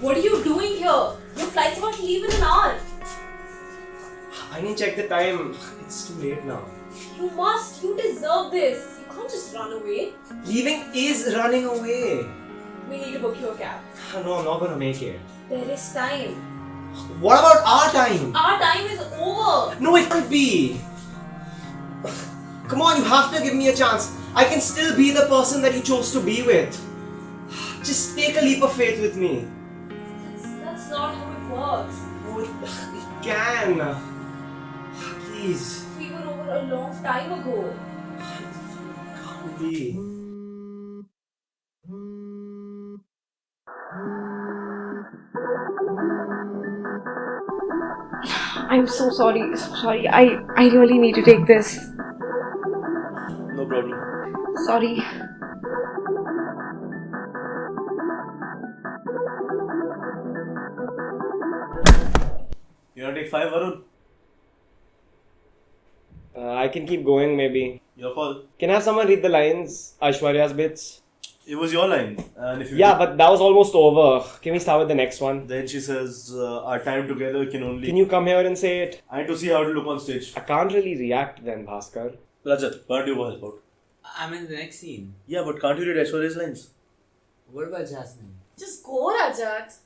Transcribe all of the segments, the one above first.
What are you doing here? Your flight's about to leave in an hour. I didn't check the time. It's too late now. You must. You deserve this. You can't just run away. Leaving is running away. We need to book you a cab. No, I'm not gonna make it. There is time. What about our time? Our time is over. No, it can't be. Come on, you have to give me a chance. I can still be the person that you chose to be with. Just take a leap of faith with me. That's not how it works. Oh, it can. Please. We were over a long time ago. Can't be. I'm so sorry. Sorry. I really need to take this. No problem. Sorry. You wanna take 5, Varun? I can keep going maybe. Your call. Can I have someone read the lines? Aishwarya's bits? It was your line. And if you Yeah, but that was almost over. Can we start with the next one? Then she says, our time together can only... Can you come here and say it? I need to see how to look on stage. I can't really react then, Bhaskar. Rajat, why don't you go help out? I'm in the next scene. Yeah, but can't you read Aishwarya's lines? What about Jasmine? Just go, Rajat.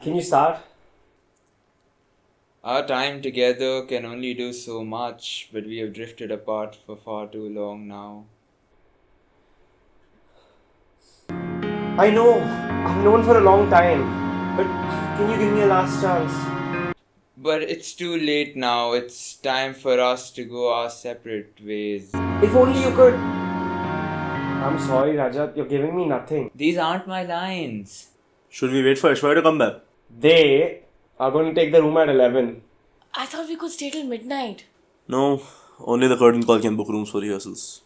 Can you start? Our time together can only do so much, but we have drifted apart for far too long now. I know. I've known for a long time. But can you give me a last chance? But it's too late now. It's time for us to go our separate ways. If only you could. I'm sorry, Rajat. You're giving me nothing. These aren't my lines. Should we wait for Aishwarya to come back? They are going to take the room at 11. I thought we could stay till midnight. No, only the curtain call can book rooms for rehearsals.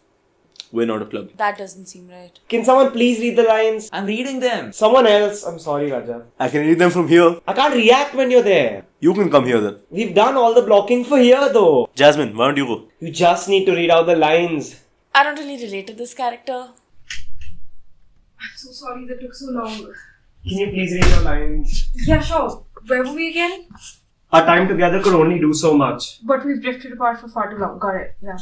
We're not a club. That doesn't seem right. Can someone please read the lines? I'm reading them. Someone else. I'm sorry, Rajat. I can read them from here. I can't react when you're there. You can come here then. We've done all the blocking for here though. Jasmine, why don't you go? You just need to read out the lines. I don't really relate to this character. I'm so sorry that took so long. Can you please read your lines? Yeah, sure. Where were we again? Our time together could only do so much. But we've drifted apart for far too long. Got it. Yeah.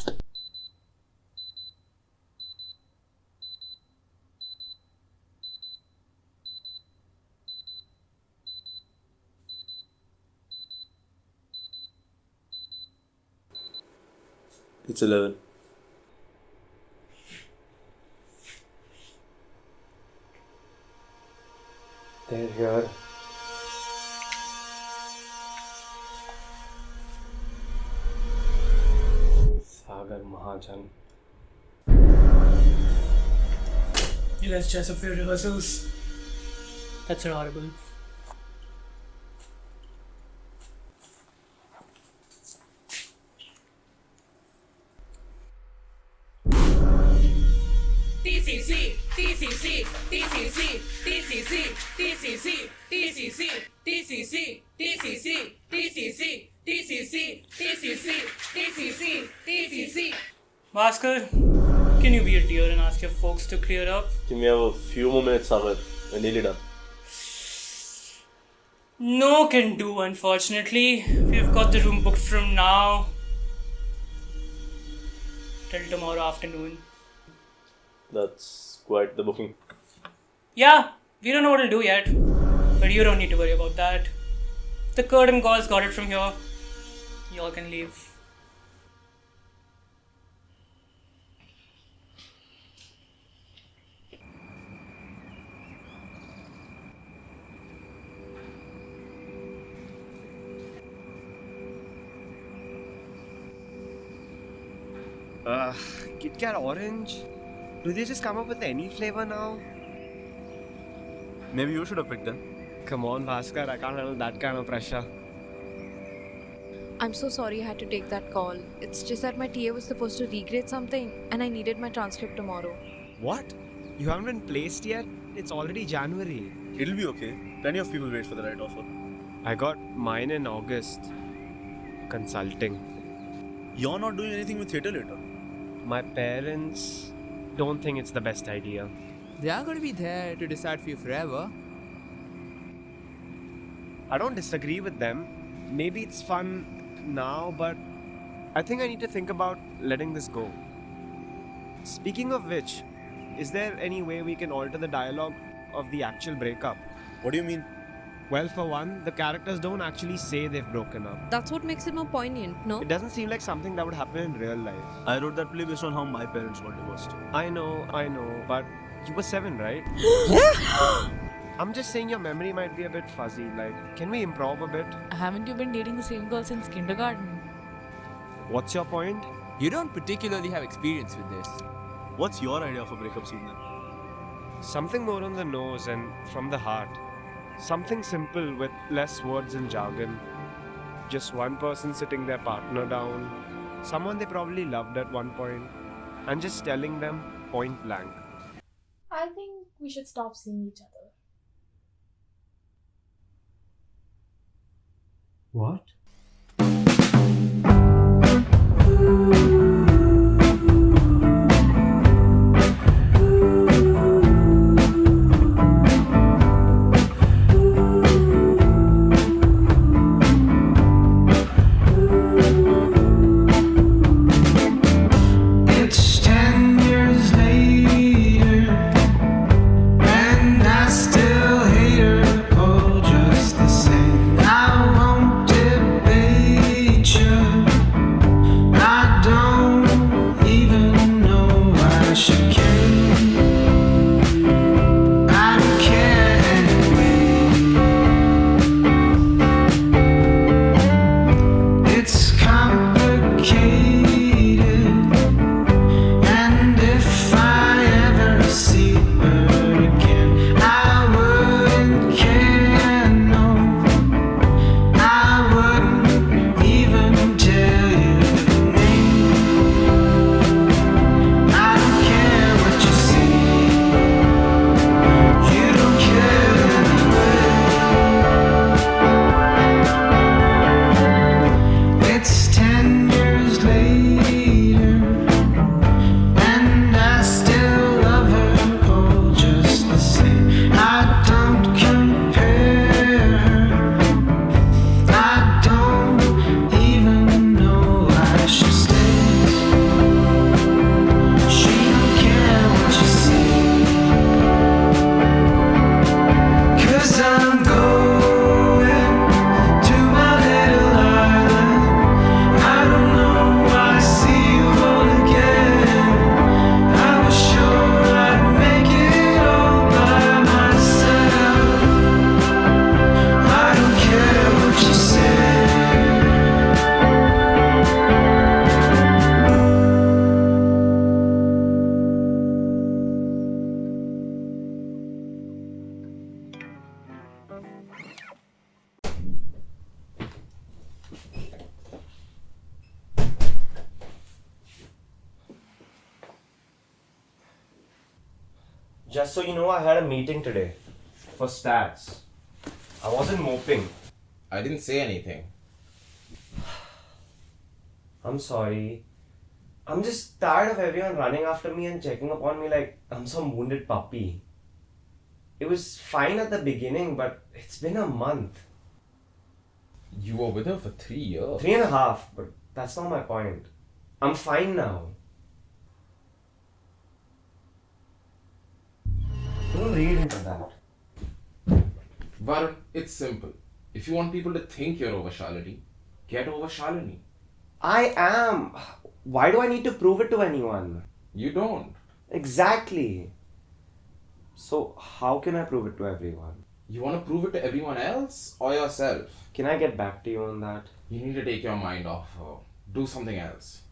It's 11. They're here. Sagar Mahajan. You guys dress up for your rehearsals? That's horrible. TCC, TCC, TCC, TCC, TCC, TCC, TCC, TCC, TCC, TCC, TCC, TCC, TCC. Bhaskar, can you be a dear and ask your folks to clear up? Can we have a few more minutes, Sagar? We're nearly done. No can do, unfortunately. We've got the room booked from now till tomorrow afternoon. That's quite the booking. Yeah, we don't know what we'll do yet, but you don't need to worry about that. The curtain calls got it from here. Y'all can leave. Kit Kat Orange? Do they just come up with any flavor now? Maybe you should have picked them. Come on, Bhaskar, I can't handle that kind of pressure. I'm so sorry I had to take that call. It's just that my TA was supposed to regrade something and I needed my transcript tomorrow. What? You haven't been placed yet? It's already January. It'll be okay. Plenty of people wait for the right offer. I got mine in August. Consulting. You're not doing anything with theatre later. My parents don't think it's the best idea. They are going to be there to decide for you forever. I don't disagree with them. Maybe it's fun now, but I think I need to think about letting this go. Speaking of which, is there any way we can alter the dialogue of the actual breakup? What do you mean? Well, for one, the characters don't actually say they've broken up. That's what makes it more poignant, no? It doesn't seem like something that would happen in real life. I wrote that play based on how my parents got divorced. I know, but you were 7, right? I'm just saying your memory might be a bit fuzzy. Like, can we improv a bit? Haven't you been dating the same girl since kindergarten? What's your point? You don't particularly have experience with this. What's your idea of a breakup scene then? Something more on the nose and from the heart. Something simple with less words and jargon. Just one person sitting their partner down, someone they probably loved at one point, and just telling them point blank. I think we should stop seeing each other. What? It's 10 years later, and I still hate her, oh, just the same. I won't debate you. I don't even know I should care. I don't care anyway. It's complicated. And if I ever see her again, I wouldn't care, no. I wouldn't even tell you the name. I don't care what you say. You don't care anyway. It's 10 years later, and I still love her, oh, just the same. I don't compare her. I don't even know I should stay. She don't care what you say. 'Cause I'm going to my little island. I don't know I see you all again. I was sure I'd make it all by myself. I don't care what you say. Just so you know, I had a meeting today for stats. I wasn't moping. I didn't say anything. I'm sorry. I'm just tired of everyone running after me and checking upon me like I'm some wounded puppy. It was fine at the beginning, but it's been a month. You were with her for 3 years. 3.5, but that's not my point. I'm fine now. Don't read into that. Varun, it's simple. If you want people to think you're over Shalini, get over Shalini. I am. Why do I need to prove it to anyone? You don't. Exactly. So, how can I prove it to everyone? You want to prove it to everyone else or yourself? Can I get back to you on that? You need to take your mind off her. Do something else.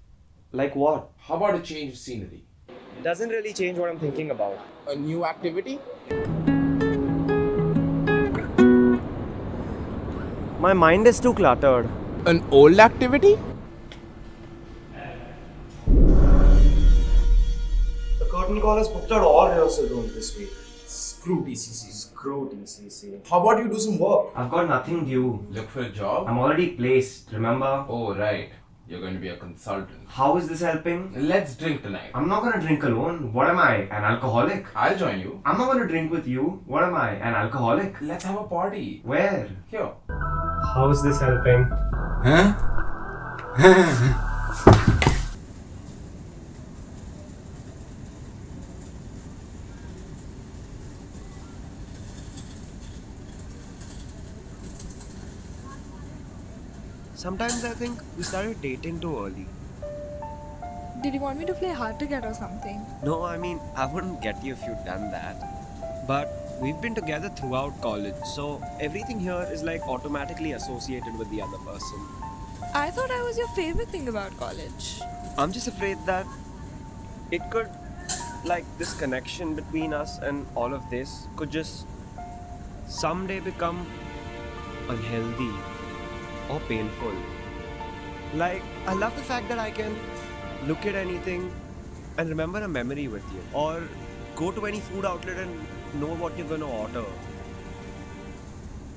Like what? How about a change of scenery? Doesn't really change what I'm thinking about. A new activity? My mind is too cluttered. An old activity? The curtain call has booked out all rehearsal rooms this week. Screw TCC. Screw TCC. How about you do some work? I've got nothing due. Look for a job? I'm already placed, remember? Oh, right. You're going to be a consultant. How is this helping? Let's drink tonight. I'm not gonna drink alone. What am I? An alcoholic? I'll join you. I'm not gonna drink with you. What am I? An alcoholic? Let's have a party. Where? Here. How is this helping? Huh? Sometimes I think we started dating too early. Did you want me to play hard to get or something? No, I mean, I wouldn't get you if you'd done that. But we've been together throughout college, so everything here is like automatically associated with the other person. I thought I was your favorite thing about college. I'm just afraid that it could, like, this connection between us and all of this could just someday become unhealthy or painful. Like, I love the fact that I can look at anything and remember a memory with you, or go to any food outlet and know what you're gonna order.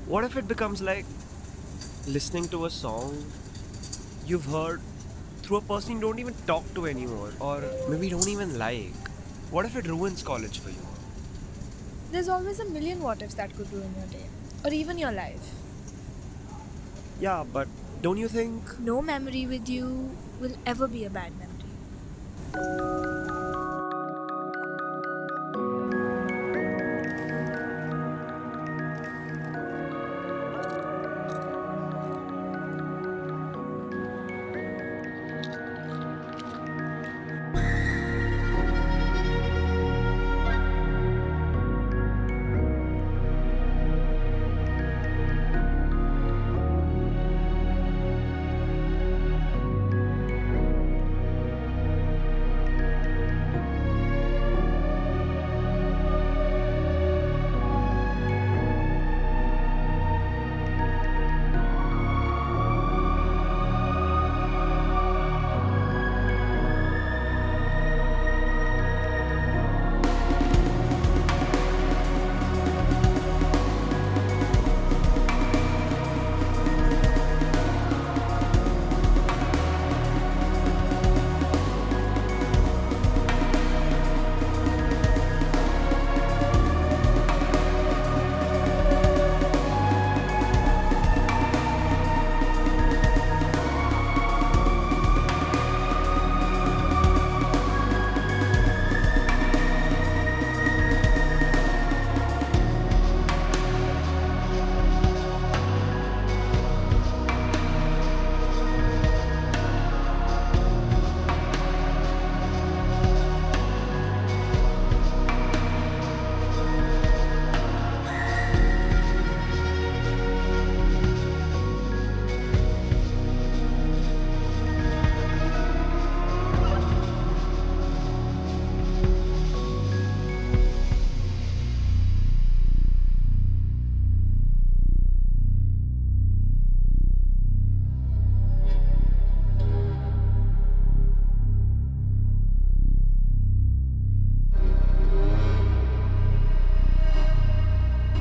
What if it becomes like listening to a song you've heard through a person you don't even talk to anymore, or maybe don't even like? What if it ruins college for you? There's always a million what ifs that could ruin your day, or even your life. Yeah, but don't you think? No memory with you will ever be a bad memory.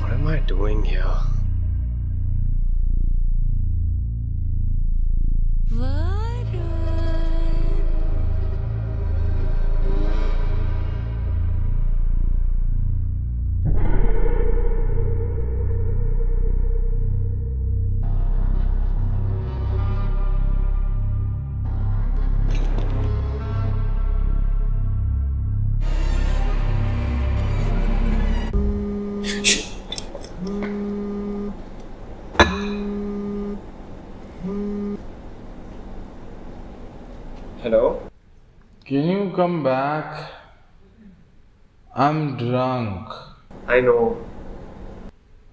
What am I doing here? Hello? Can you come back? I'm drunk. I know.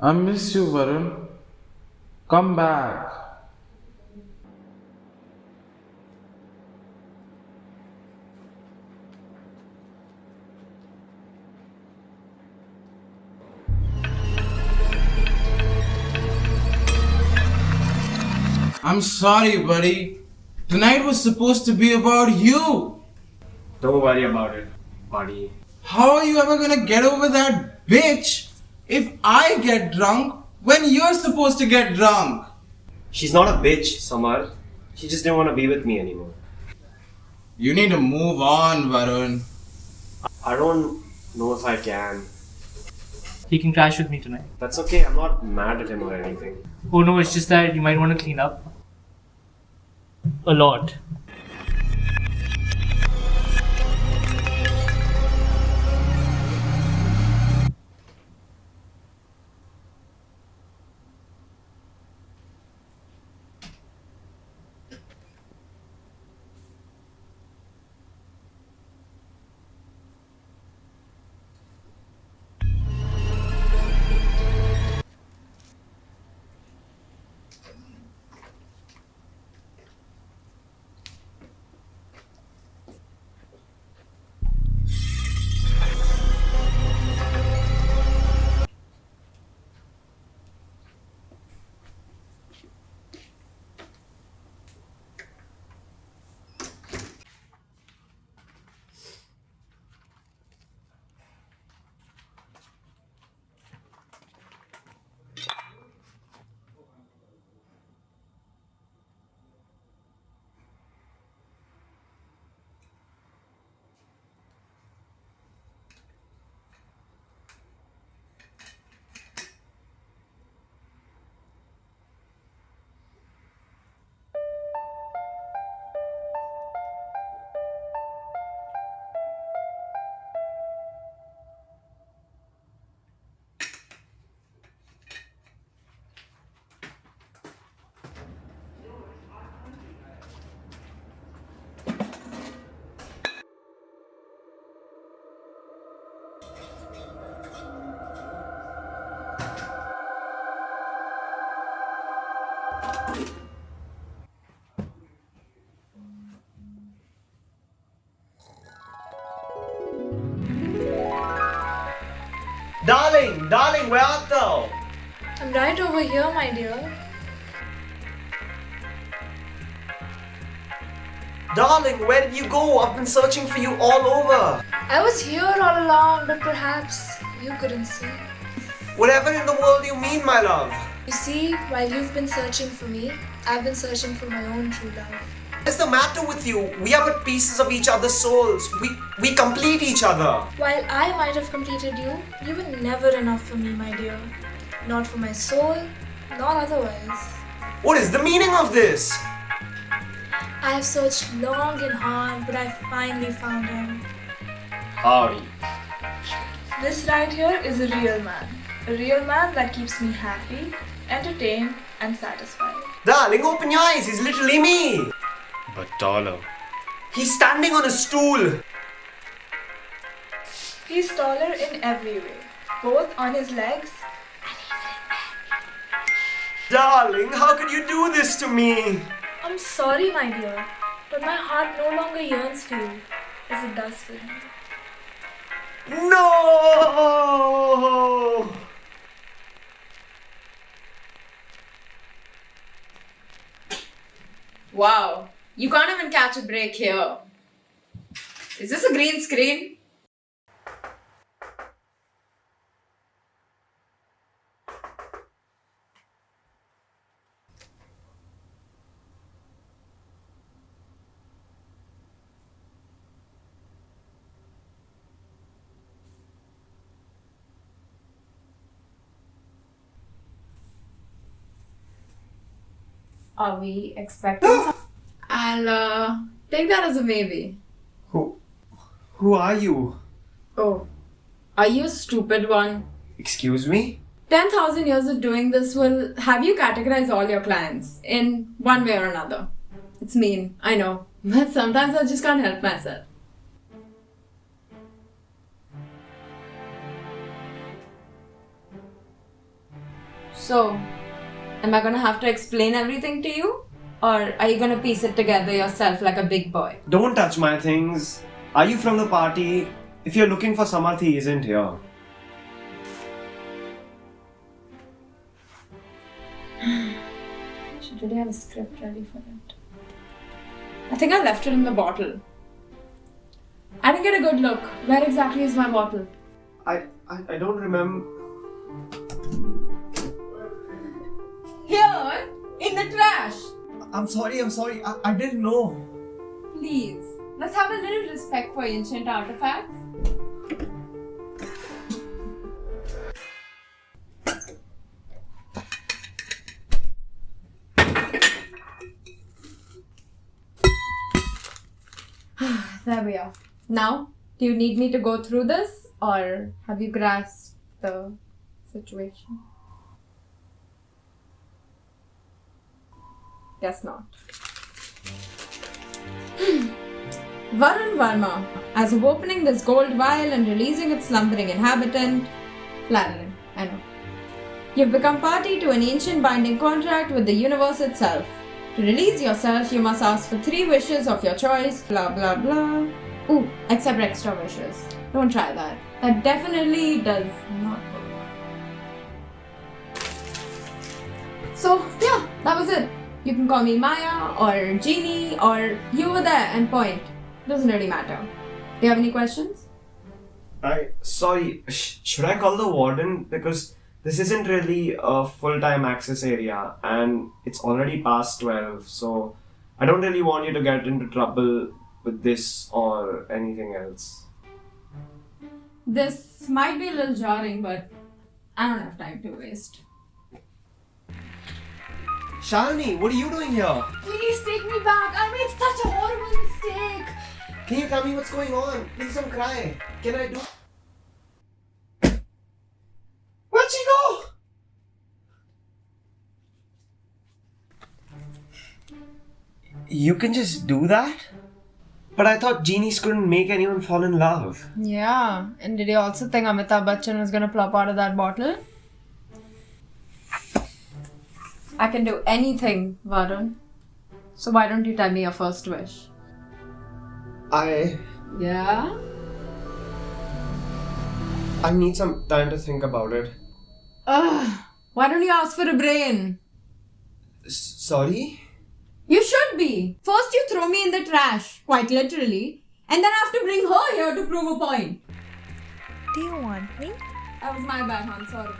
I miss you, Varun. Come back. I'm sorry, buddy. Tonight was supposed to be about you. Don't worry about it, buddy. How are you ever gonna get over that bitch if I get drunk when you're supposed to get drunk? She's not a bitch, Samar. She just didn't want to be with me anymore. You need to move on, Varun. I don't know if I can. He can crash with me tonight. That's okay, I'm not mad at him or anything. Oh no, it's just that you might want to clean up. A lot. Darling, where art thou? I'm right over here, my dear. Darling, where did you go? I've been searching for you all over. I was here all along, but perhaps you couldn't see. Whatever in the world you mean, my love? You see, while you've been searching for me, I've been searching for my own true love. What's the matter with you? We are but pieces of each other's souls. We complete each other. While I might have completed you, you were never enough for me, my dear. Not for my soul, not otherwise. What is the meaning of this? I have searched long and hard, but I finally found him. Howdy. This right here is a real man. A real man that keeps me happy, entertained, and satisfied. Darling, open your eyes. He's literally me. But taller. He's standing on a stool. He's taller in every way, both on his legs. Darling, how could you do this to me? I'm sorry, my dear, but my heart no longer yearns for you as it does for him. No! Wow, you can't even catch a break here. Is this a green screen? Are we expecting some? I'll take that as a maybe. Who are you? Oh, are you a stupid one? Excuse me? 10,000 years of doing this will have you categorize all your clients in one way or another. It's mean, I know, but sometimes I just can't help myself. So, am I gonna have to explain everything to you? Or are you gonna piece it together yourself like a big boy? Don't touch my things. Are you from the party? If you're looking for Samarth, he isn't here. She did have a script ready for it. I think I left it in the bottle. I didn't get a good look. Where exactly is my bottle? I don't remember. Here, in the trash. I'm sorry. I didn't know. Please, let's have a little respect for ancient artifacts. There we are. Now, do you need me to go through this, or have you grasped the situation? Guess not. Varun Verma, as of opening this gold vial and releasing its slumbering inhabitant, flattering, I know. You've become party to an ancient binding contract with the universe itself. To release yourself, you must ask for 3 wishes of your choice, blah blah blah. Ooh, except extra wishes. Don't try that. That definitely does not work. So, yeah, that was it. You can call me Maya or Genie or you were there and point. Doesn't really matter. Do you have any questions? Sorry, should I call the warden? Because this isn't really a full-time access area and it's already past 12, so I don't really want you to get into trouble with this or anything else. This might be a little jarring, but I don't have time to waste. Shalini, what are you doing here? Please take me back. I made such a horrible mistake. Can you tell me what's going on? Please don't cry. Can I do... Where'd she go? You can just do that? But I thought genies couldn't make anyone fall in love. Yeah, and did you also think Amitabh Bachchan was gonna plop out of that bottle? I can do anything, Varun. So why don't you tell me your first wish? Yeah? I need some time to think about it. Ugh, why don't you ask for a brain? Sorry? You should be. First you throw me in the trash, quite literally, and then I have to bring her here to prove a point. Do you want me? That was my bad, hon, sorry.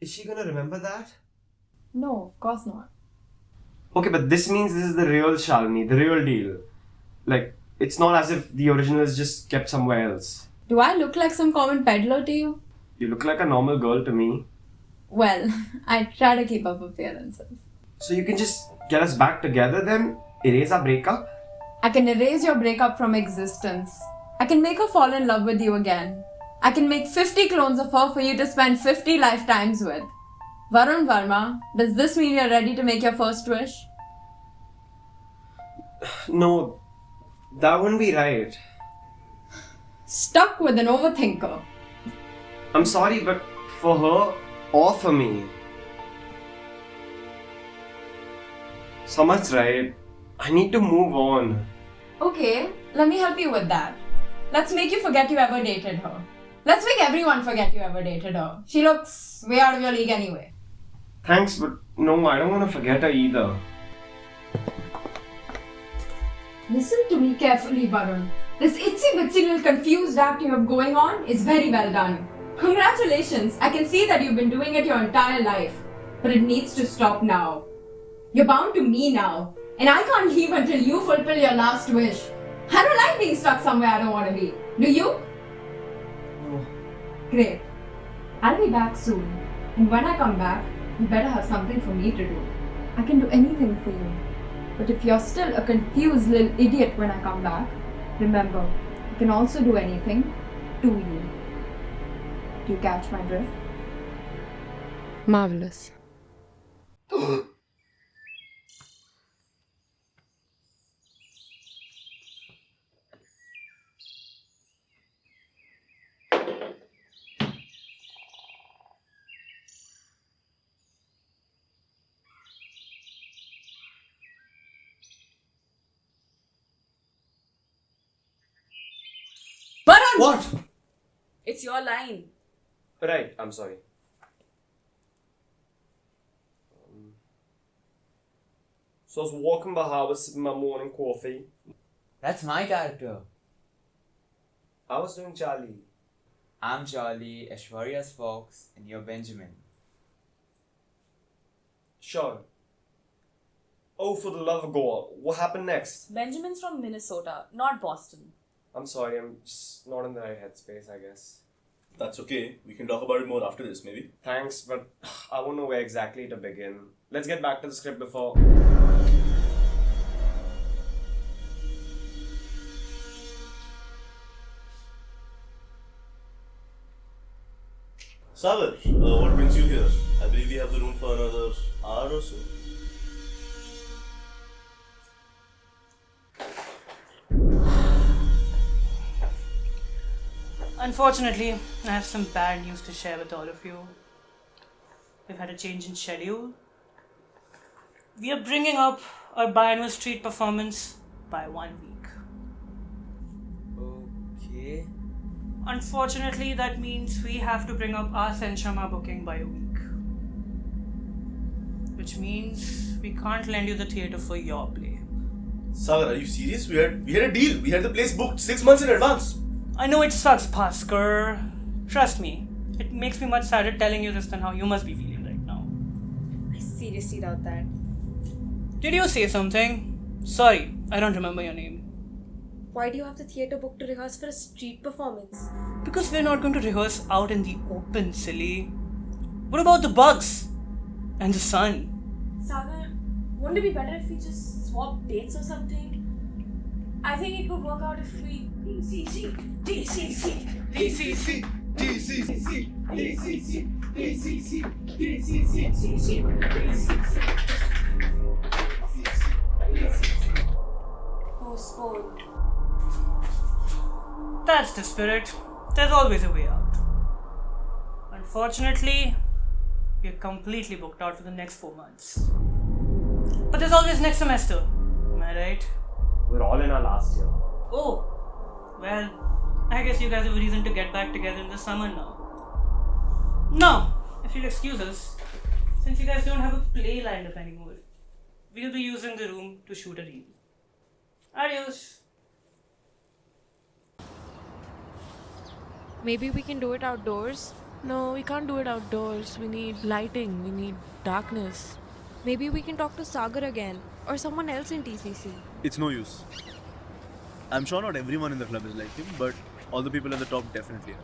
Is she gonna remember that? No, of course not. Okay, but this means this is the real Shalini, the real deal. Like, it's not as if the original is just kept somewhere else. Do I look like some common peddler to you? You look like a normal girl to me. Well, I try to keep up appearances. So you can just get us back together then? Erase our breakup? I can erase your breakup from existence. I can make her fall in love with you again. I can make 50 clones of her for you to spend 50 lifetimes with. Varun Verma, does this mean you're ready to make your first wish? No, that wouldn't be right. Stuck with an overthinker. I'm sorry, but for her or for me. Samad's right. I need to move on. Okay, let me help you with that. Let's make you forget you ever dated her. Let's make everyone forget you ever dated her. She looks way out of your league anyway. Thanks, but no, I don't want to forget her either. Listen to me carefully, Varun. This itsy bitsy little confused act you have going on is very well done. Congratulations, I can see that you've been doing it your entire life. But it needs to stop now. You're bound to me now. And I can't leave until you fulfill your last wish. I don't like being stuck somewhere I don't want to be. Do you? No. Great. I'll be back soon. And when I come back, you better have something for me to do. I can do anything for you. But if you're still a confused little idiot when I come back, remember, I can also do anything to you. Do you catch my drift? Marvelous. Varun! What? It's your line. Right, I'm sorry. So I was walking by Harvard sipping my morning coffee. That's my character. I was doing Charlie. I'm Charlie, Aishwarya's Fox, and you're Benjamin. Sure. Oh, for the love of God. What happened next? Benjamin's from Minnesota, not Boston. I'm sorry, I'm just not in the right headspace, I guess. That's okay. We can talk about it more after this, maybe. Thanks, but I won't know where exactly to begin. Let's get back to the script before... Sagar, what brings you here? I believe we have the room for another hour or so. Unfortunately, I have some bad news to share with all of you. We've had a change in schedule. We are bringing up our biannual street performance by 1 week. Okay. Unfortunately, that means we have to bring up our Senshama booking by a week. Which means we can't lend you the theatre for your play. Sagar, are you serious? We had a deal. We had the place booked 6 months in advance. I know it sucks, Bhaskar. Trust me, it makes me much sadder telling you this than how you must be feeling right now. I seriously doubt that. Did you say something? Sorry, I don't remember your name. Why do you have the theatre booked to rehearse for a street performance? Because we're not going to rehearse out in the open, silly. What about the bugs? And the sun? Sagar, wouldn't it be better if we just swap dates or something? I think it could work out if we... DCC. Postponed. That's the spirit. There's always a way out. Unfortunately, we're completely booked out for the next 4 months. But there's always next semester. Am I right? We're all in our last year. Oh, well, I guess you guys have a reason to get back together in the summer now. Now, if you'll excuse us, since you guys don't have a play lined up anymore, we'll be using the room to shoot a reel. Adios. Maybe we can do it outdoors? No, we can't do it outdoors. We need lighting, we need darkness. Maybe we can talk to Sagar again, or someone else in TCC. It's no use. I'm sure not everyone in the club is like him, but all the people at the top definitely are.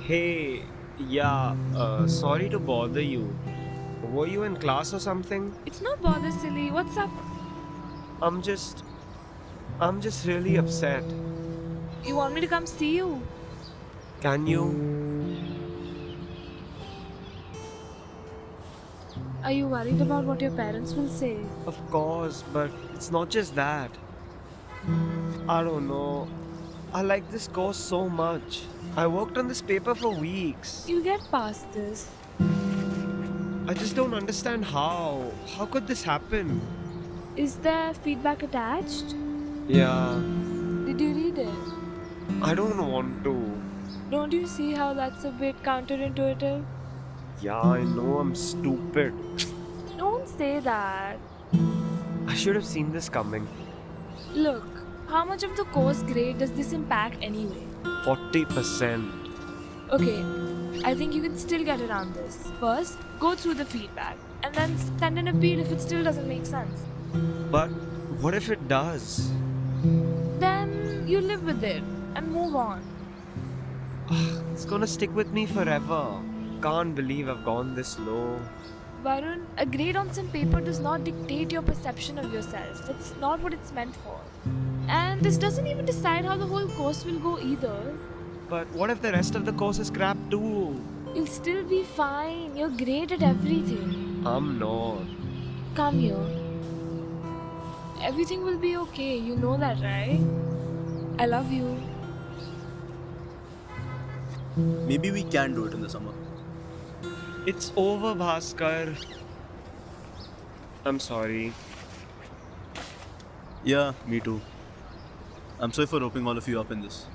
Hey, yeah, sorry to bother you. Were you in class or something? It's no bother, silly. What's up? I'm just really upset. You want me to come see you? Can you? Are you worried about what your parents will say? Of course, but it's not just that. I don't know. I like this course so much. I worked on this paper for weeks. You'll get past this. I just don't understand how. How could this happen? Is there feedback attached? Yeah. Did you read it? I don't want to. Don't you see how that's a bit counterintuitive? Yeah, I know I'm stupid. Don't say that. I should have seen this coming. Look, how much of the course grade does this impact anyway? 40%. Okay, I think you can still get around this. First, go through the feedback, and then send an appeal if it still doesn't make sense. But what if it does? Then you live with it and move on. It's gonna stick with me forever. Can't believe I've gone this low. Varun, a grade on some paper does not dictate your perception of yourself. That's not what it's meant for. And this doesn't even decide how the whole course will go either. But what if the rest of the course is crap too? You'll still be fine. You're great at everything. I'm not. Come here. Everything will be okay. You know that, right? I love you. Maybe we can do it in the summer. It's over, Bhaskar. I'm sorry. Yeah, me too. I'm sorry for roping all of you up in this.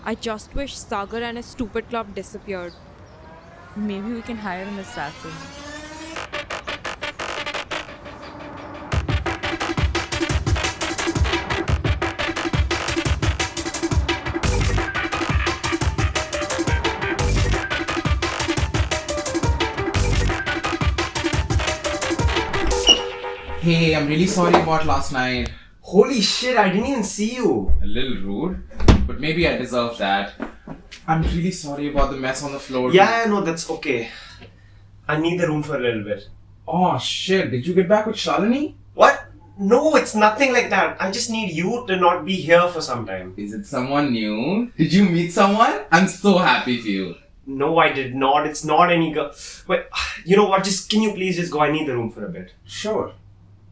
I just wish Sagar and his stupid club disappeared. Maybe we can hire an assassin. Hey, I'm really sorry about last night. Holy shit, I didn't even see you. A little rude, but maybe I deserve that. I'm really sorry about the mess on the floor. Yeah, no, that's okay. I need the room for a little bit. Oh shit, did you get back with Shalini? What? No, it's nothing like that. I just need you to not be here for some time. Is it someone new? Did you meet someone? I'm so happy for you. No, I did not. It's not any girl. Wait, you know what? Can you please just go? I need the room for a bit. Sure.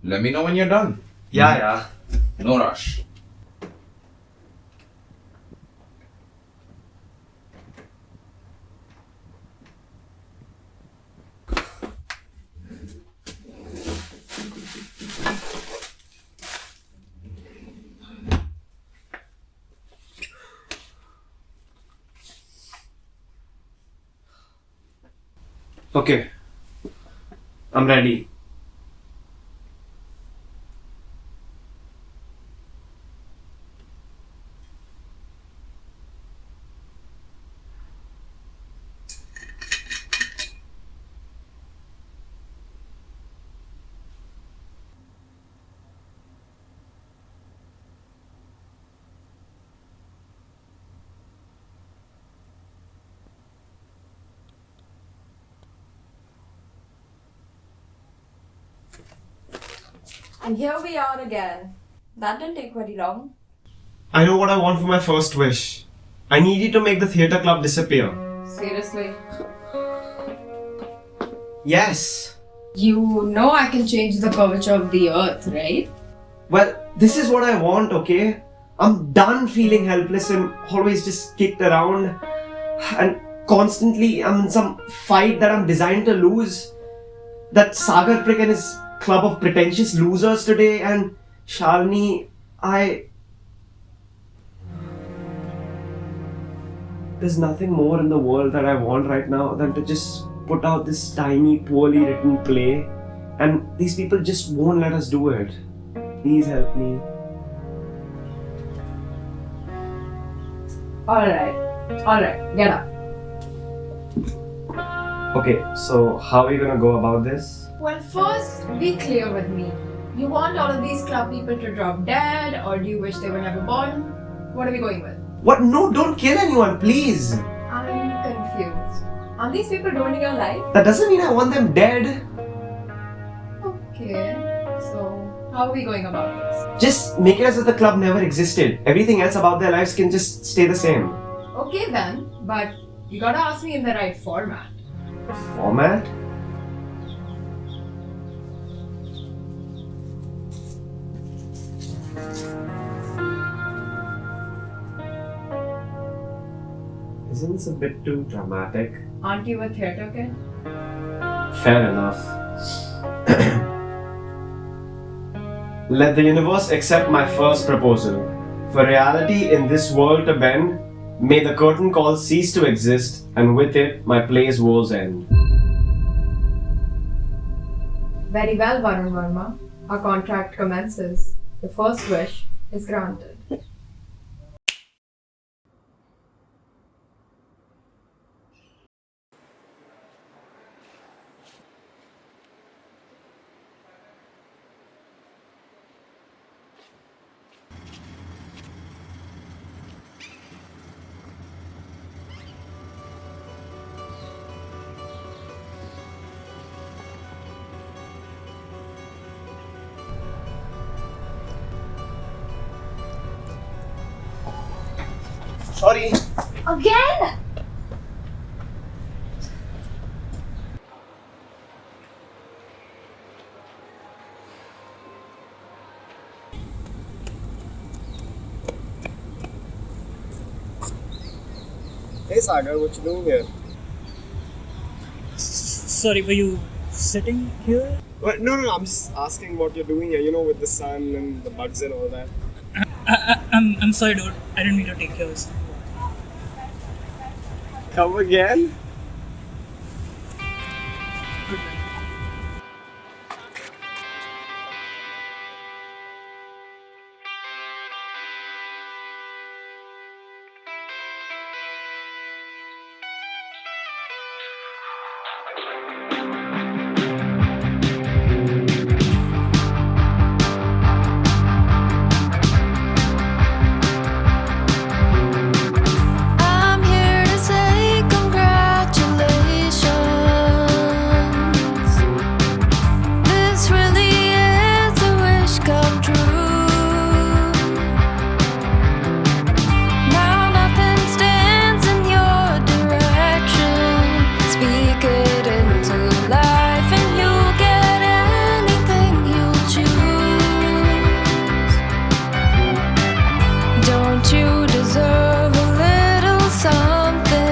Let me know when you're done. Yeah. No rush. Okay. I'm ready. And here we are again. That didn't take very long. I know what I want for my first wish. I need you to make the theatre club disappear. Seriously? Yes. You know I can change the curvature of the earth, right? Well, this is what I want, okay? I'm done feeling helpless and always just kicked around. And constantly I'm in some fight that I'm designed to lose. That Sagar prick and his club of pretentious losers today, and Shalini, There's nothing more in the world that I want right now than to just put out this tiny, poorly written play, and these people just won't let us do it. Please help me. Alright, get up. Okay, so how are you gonna go about this? Well, first, be clear with me. You want all of these club people to drop dead, or do you wish they were never born? What are we going with? What? No, don't kill anyone, please! I'm confused. Are these people ruining your life? That doesn't mean I want them dead. Okay, so how are we going about this? Just make it as if the club never existed. Everything else about their lives can just stay the same. Okay then, but you gotta ask me in the right format. Format? Isn't this a bit too dramatic? Aren't you a theatre kid? Fair enough. Let the universe accept my first proposal. For reality in this world to bend, may the curtain call cease to exist, and with it, my play's woes end. Very well, Varun Verma. Our contract commences. The first wish is granted. Sorry. Again? Hey Sagar, what you doing here? Sorry, were you sitting here? What? No, I'm just asking what you're doing here, you know, with the sun and the bugs and all that. I'm sorry, dude. I didn't mean to take yours. Come again? I'm here to say congratulations. This really is a wish come true. Now nothing stands in your direction. Speak it into life and you'll get anything you choose. Don't you deserve a little something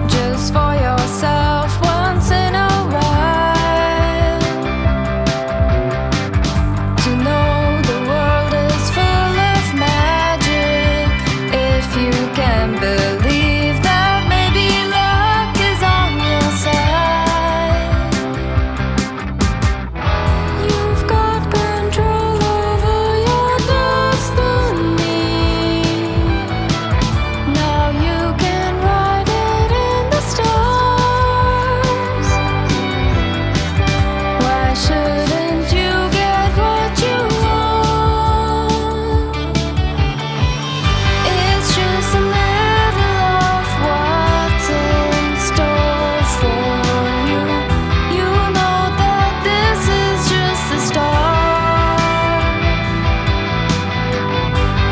just for yourself once in a while? To know the world is full of magic. If you can believe that maybe luck is on your side. You've got control over your destiny. Now you can write it in the stars. Why shouldn't you get what you want? It's just a little of what's in store for you. You know that this is just the start.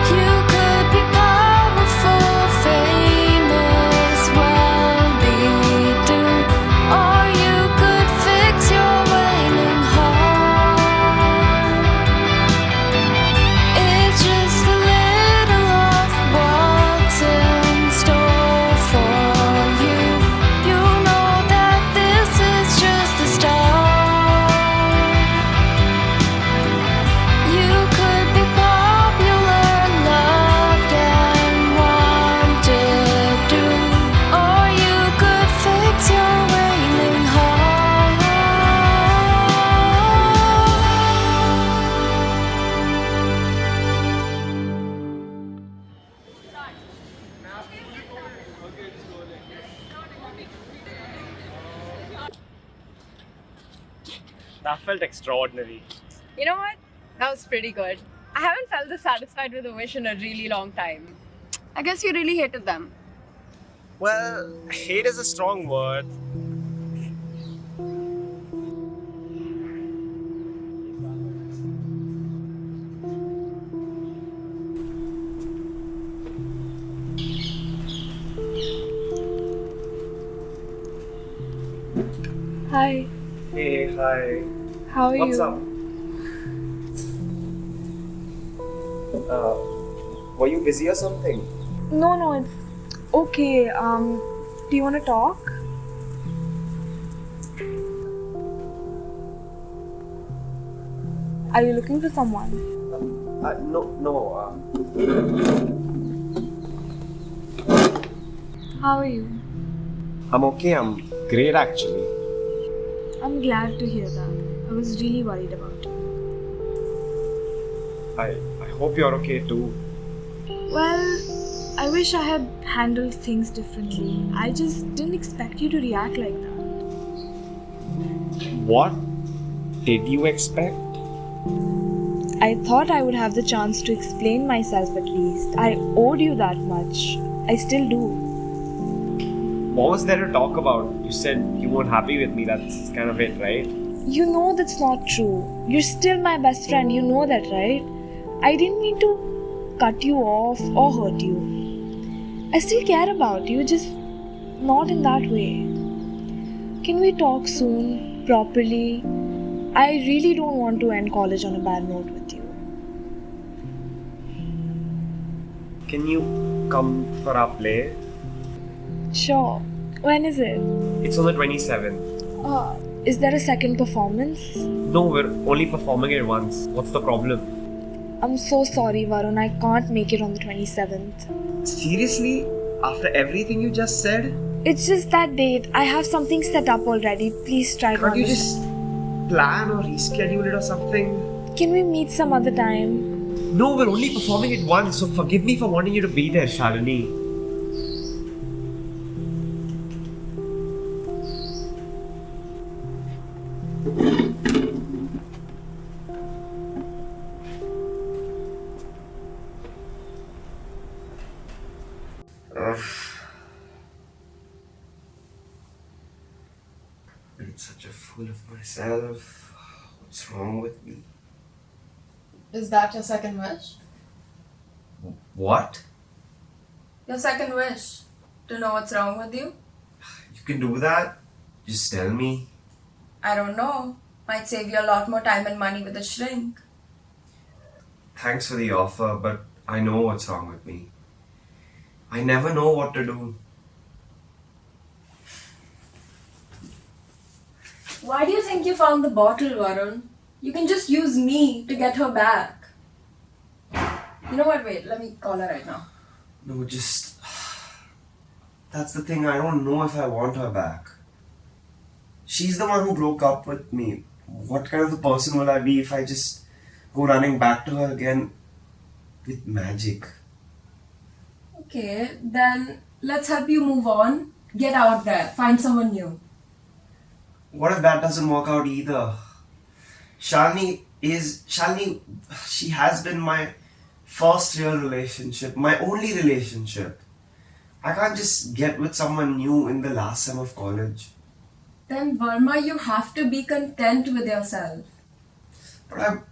You could be powerful, famous, wealthy too, or you could fix your waning heart. It's just a little of what's in store for you. You know that this is just the start. You could be popular, loved and wanted to, or you could fix your waning heart. That felt extraordinary. You know what? That was pretty good. I haven't felt this satisfied with a wish in a really long time. I guess you really hated them. Well, hate is a strong word. Hi, Hey, hi. how are What's you? up? Were you busy or something? No, it's okay. Do you want to talk? Are you looking for someone? No. How are you? I'm okay. I'm great actually. I'm glad to hear that. I was really worried about you. I hope you're okay too. Well, I wish I had handled things differently. I just didn't expect you to react like that. What did you expect? I thought I would have the chance to explain myself at least. I owed you that much. I still do. What was there to talk about? You said you weren't happy with me. That's kind of it, right? You know that's not true. You're still my best friend. You know that, right? I didn't mean to cut you off or hurt you. I still care about you, just not in that way. Can we talk soon, properly? I really don't want to end college on a bad note with you. can you come for our play? Sure. When is it? It's on the 27th. Is there a second performance? No, we're only performing it once. What's the problem? I'm so sorry, Varun. I can't make it on the 27th. Seriously? After everything you just said? It's just that date. I have something set up already. Please try to Can't you understand. just plan or reschedule it or something? Can we meet some other time? No, we're only performing it once, so forgive me for wanting you to be there, Shalini. I'm such a fool of myself. What's wrong with me? Is that your second wish? What? Your second wish? To know what's wrong with you? You can do that? Just tell me. I don't know. Might save you a lot more time and money with a shrink. Thanks for the offer, but I know what's wrong with me. I never know what to do. Why do you think you found the bottle, Varun? You can just use me to get her back. You know what? Wait, let me call her right now. No, just... That's the thing, I don't know if I want her back. She's the one who broke up with me. What kind of a person will I be if I just go running back to her again with magic? Okay, then let's help you move on. Get out there. Find someone new. What if that doesn't work out either? Shalini, she has been my first real relationship, my only relationship. I can't just get with someone new in the last sem of college. Then, Verma, you have to be content with yourself. But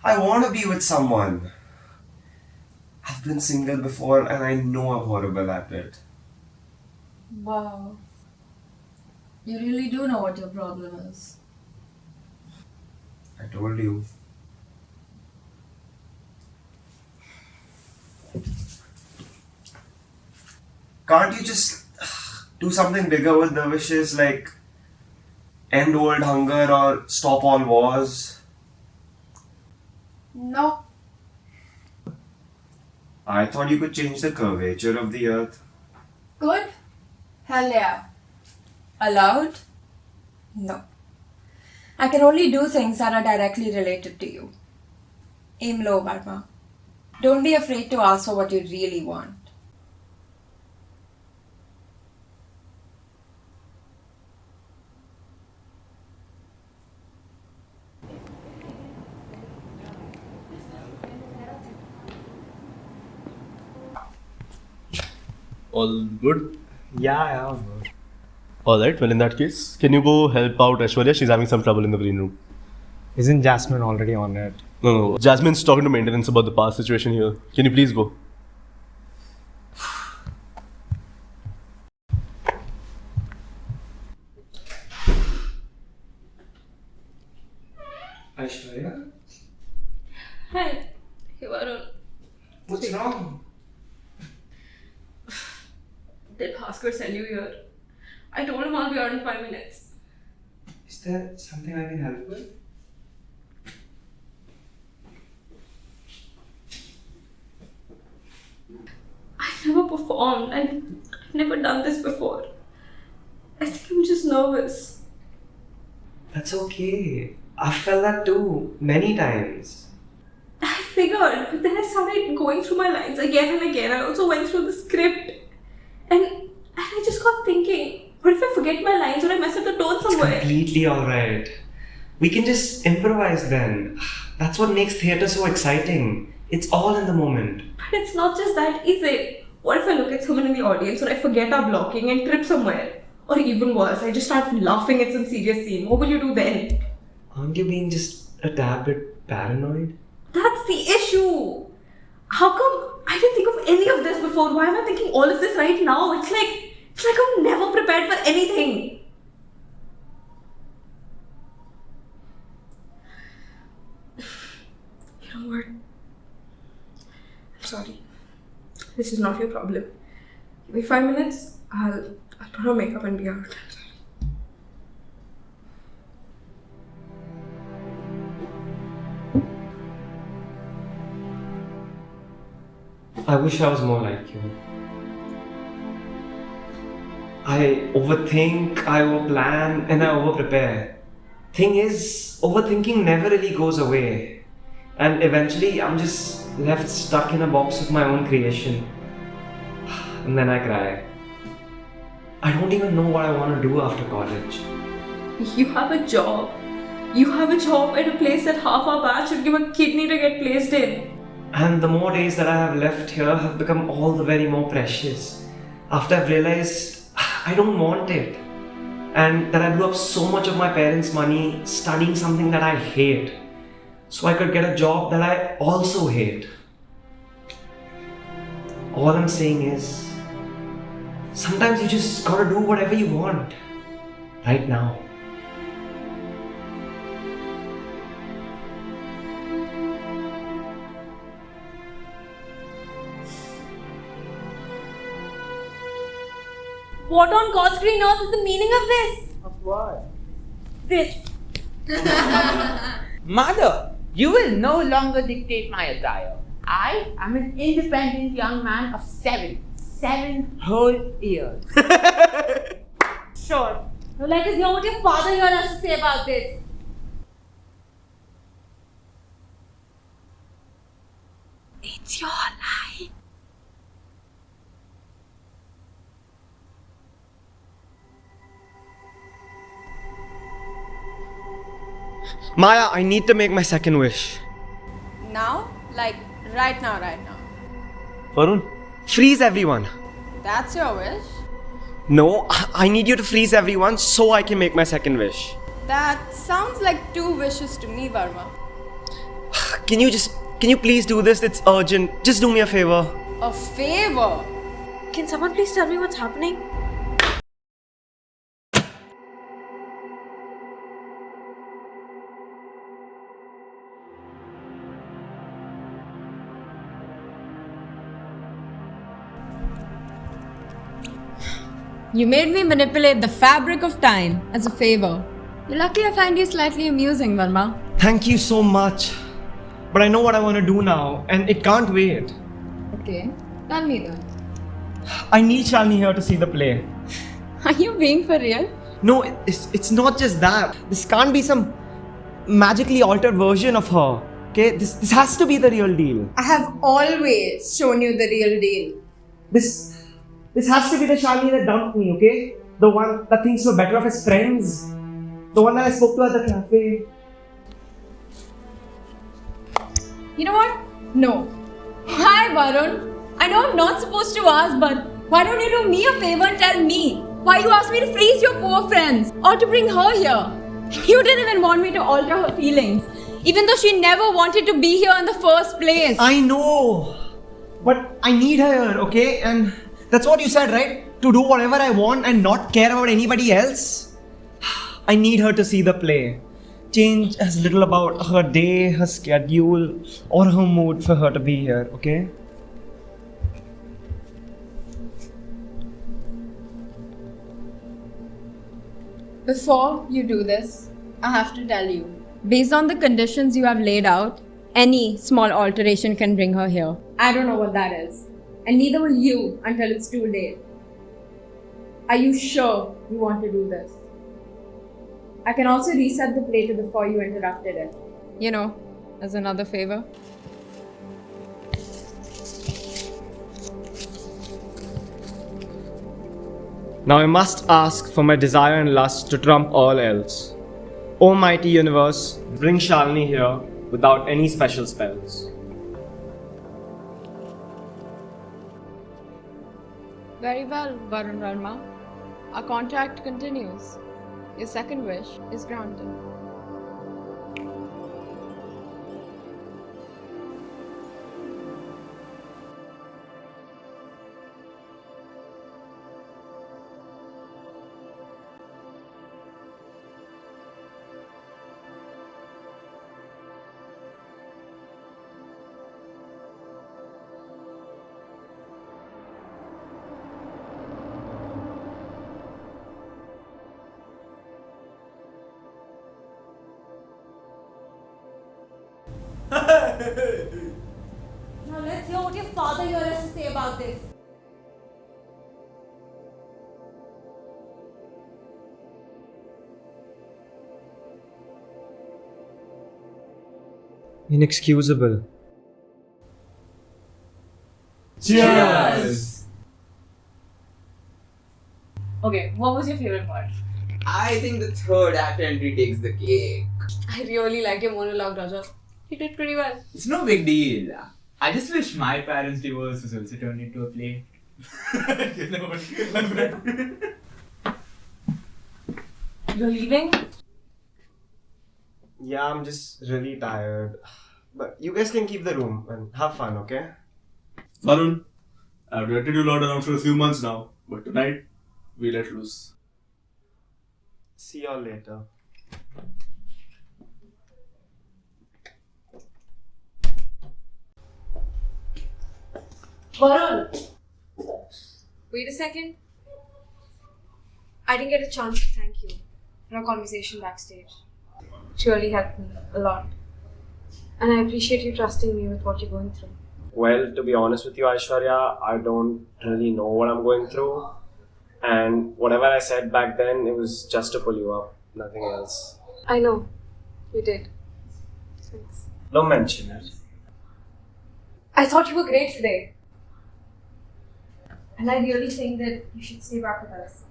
I want to be with someone. I've been single before and I know I'm horrible at it. Wow. You really do know what your problem is. I told you. Can't you just do something bigger with the wishes, like end world hunger or stop all wars? No. I thought you could change the curvature of the earth. Good? Hell yeah. Allowed? No. I can only do things that are directly related to you. Aim low, Verma. Don't be afraid to ask for what you really want. All good? Yeah, all good. Alright, well in that case, can you go help out Aishwarya? She's having some trouble in the green room. Isn't Jasmine already on it? No. Jasmine's talking to maintenance about the past situation here. Can you please go? Aishwarya? Hi. Hey, Varun. What's wrong? Did Bhaskar send you here? I told him I'll be out in 5 minutes. Is there something I can help with? I've never performed. I've never done this before. I think I'm just nervous. That's okay. I've felt that too, many times. I figured, but then I started going through my lines again and again. I also went through the script. And I just got thinking, what if I forget my lines or I mess up the tone somewhere? Completely alright. We can just improvise then. That's what makes theatre so exciting. It's all in the moment. But it's not just that, is it? What if I look at someone in the audience or I forget our blocking and trip somewhere? Or even worse, I just start laughing at some serious scene. What will you do then? Aren't you being just a tad bit paranoid? That's the issue! How come I didn't think of any of this before? Why am I thinking all of this right now? It's like I'm never prepared for anything. You know what? I'm sorry. This is not your problem. Give me 5 minutes. I'll put on makeup and be out. I wish I was more like you. I overthink, I overplan, and I overprepare. Thing is, overthinking never really goes away. And eventually, I'm just left stuck in a box of my own creation. And then I cry. I don't even know what I want to do after college. You have a job. You have a job at a place that half our batch should give a kidney to get placed in. And the more days that I have left here have become all the very more precious. After I've realized I don't want it. And that I blew up so much of my parents' money studying something that I hate. So I could get a job that I also hate. All I'm saying is, sometimes you just gotta do whatever you want. Right now. What on God's green earth is the meaning of this? Of what? This. Mother, you will no longer dictate my attire. I am an independent young man of 7 whole years. Sure. Now let us hear what your father here has to say about this. It's your lie. Maya, I need to make my second wish. Now? Like, right now. Varun, freeze everyone. That's your wish? No, I need you to freeze everyone so I can make my second wish. That sounds like 2 wishes to me, Verma. Can you please do this? It's urgent. Just do me a favor. A favor? Can someone please tell me what's happening? You made me manipulate the fabric of time as a favor. You're lucky I find you slightly amusing, Verma. Thank you so much. But I know what I want to do now, and it can't wait. Okay, tell me then. I need Shalini here to see the play. Are you being for real? No, it's not just that. This can't be some magically altered version of her. Okay, this has to be the real deal. I have always shown you the real deal. This has to be the Shalini that dumped me, okay? The one that thinks we're better off as friends. The one that I spoke to at the cafe. You know what? No. Hi, Varun. I know I'm not supposed to ask, but why don't you do me a favor and tell me why you asked me to freeze your poor friends or to bring her here? You didn't even want me to alter her feelings, even though she never wanted to be here in the first place. I know. But I need her here, okay? And that's what you said, right? To do whatever I want and not care about anybody else? I need her to see the play. Change as little about her day, her schedule, or her mood for her to be here, okay? Before you do this, I have to tell you, based on the conditions you have laid out, any small alteration can bring her here. I don't know what that is. And neither will you until it's too late. Are you sure you want to do this? I can also reset the play to before you interrupted it. You know, as another favor. Now I must ask for my desire and lust to trump all else. O mighty universe, bring Shalini here without any special spells. Very well, Varun Verma. Our contract continues. Your second wish is granted. Now let's hear what your father here has to say about this. Inexcusable. Cheers! Okay, what was your favorite part? I think the third act entry takes the cake. I really liked your monologue, Raja. You did pretty well. It's no big deal. I just wish my parents' divorce was also turned into a play. You're leaving? Yeah, I'm just really tired. But you guys can keep the room and have fun, okay? Varun, I've letted you lot around for a few months now, but tonight, we let loose. See y'all later. Varun! Wait a second. I didn't get a chance to thank you for our conversation backstage. It really helped me a lot. And I appreciate you trusting me with what you're going through. Well, to be honest with you, Aishwarya, I don't really know what I'm going through. And whatever I said back then, it was just to pull you up, nothing else. I know. You did. Thanks. Don't mention it. I thought you were great today. And I really think that you should stay back with us.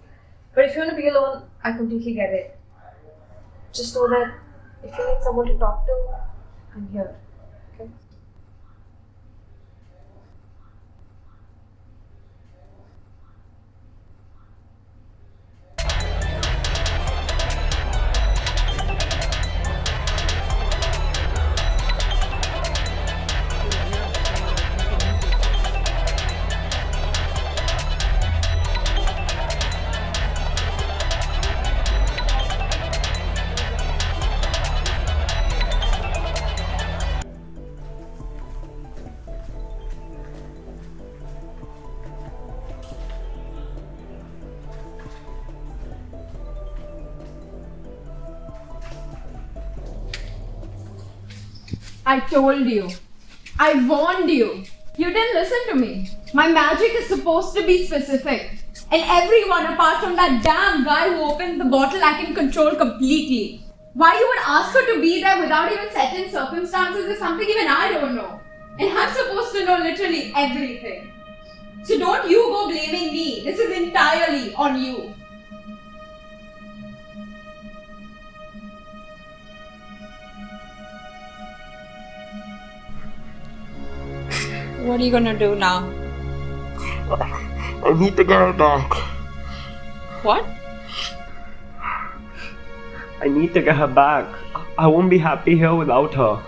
But if you want to be alone, I completely get it. Just know that if you need someone to talk to, I'm here. Okay? I told you. I warned you. You didn't listen to me. My magic is supposed to be specific. And everyone apart from that damn guy who opens the bottle I can control completely. Why you would ask her to be there without even certain circumstances is something even I don't know. And I'm supposed to know literally everything. So don't you go blaming me. This is entirely on you. What are you gonna do now? I need to get her back. What? I need to get her back. I won't be happy here without her.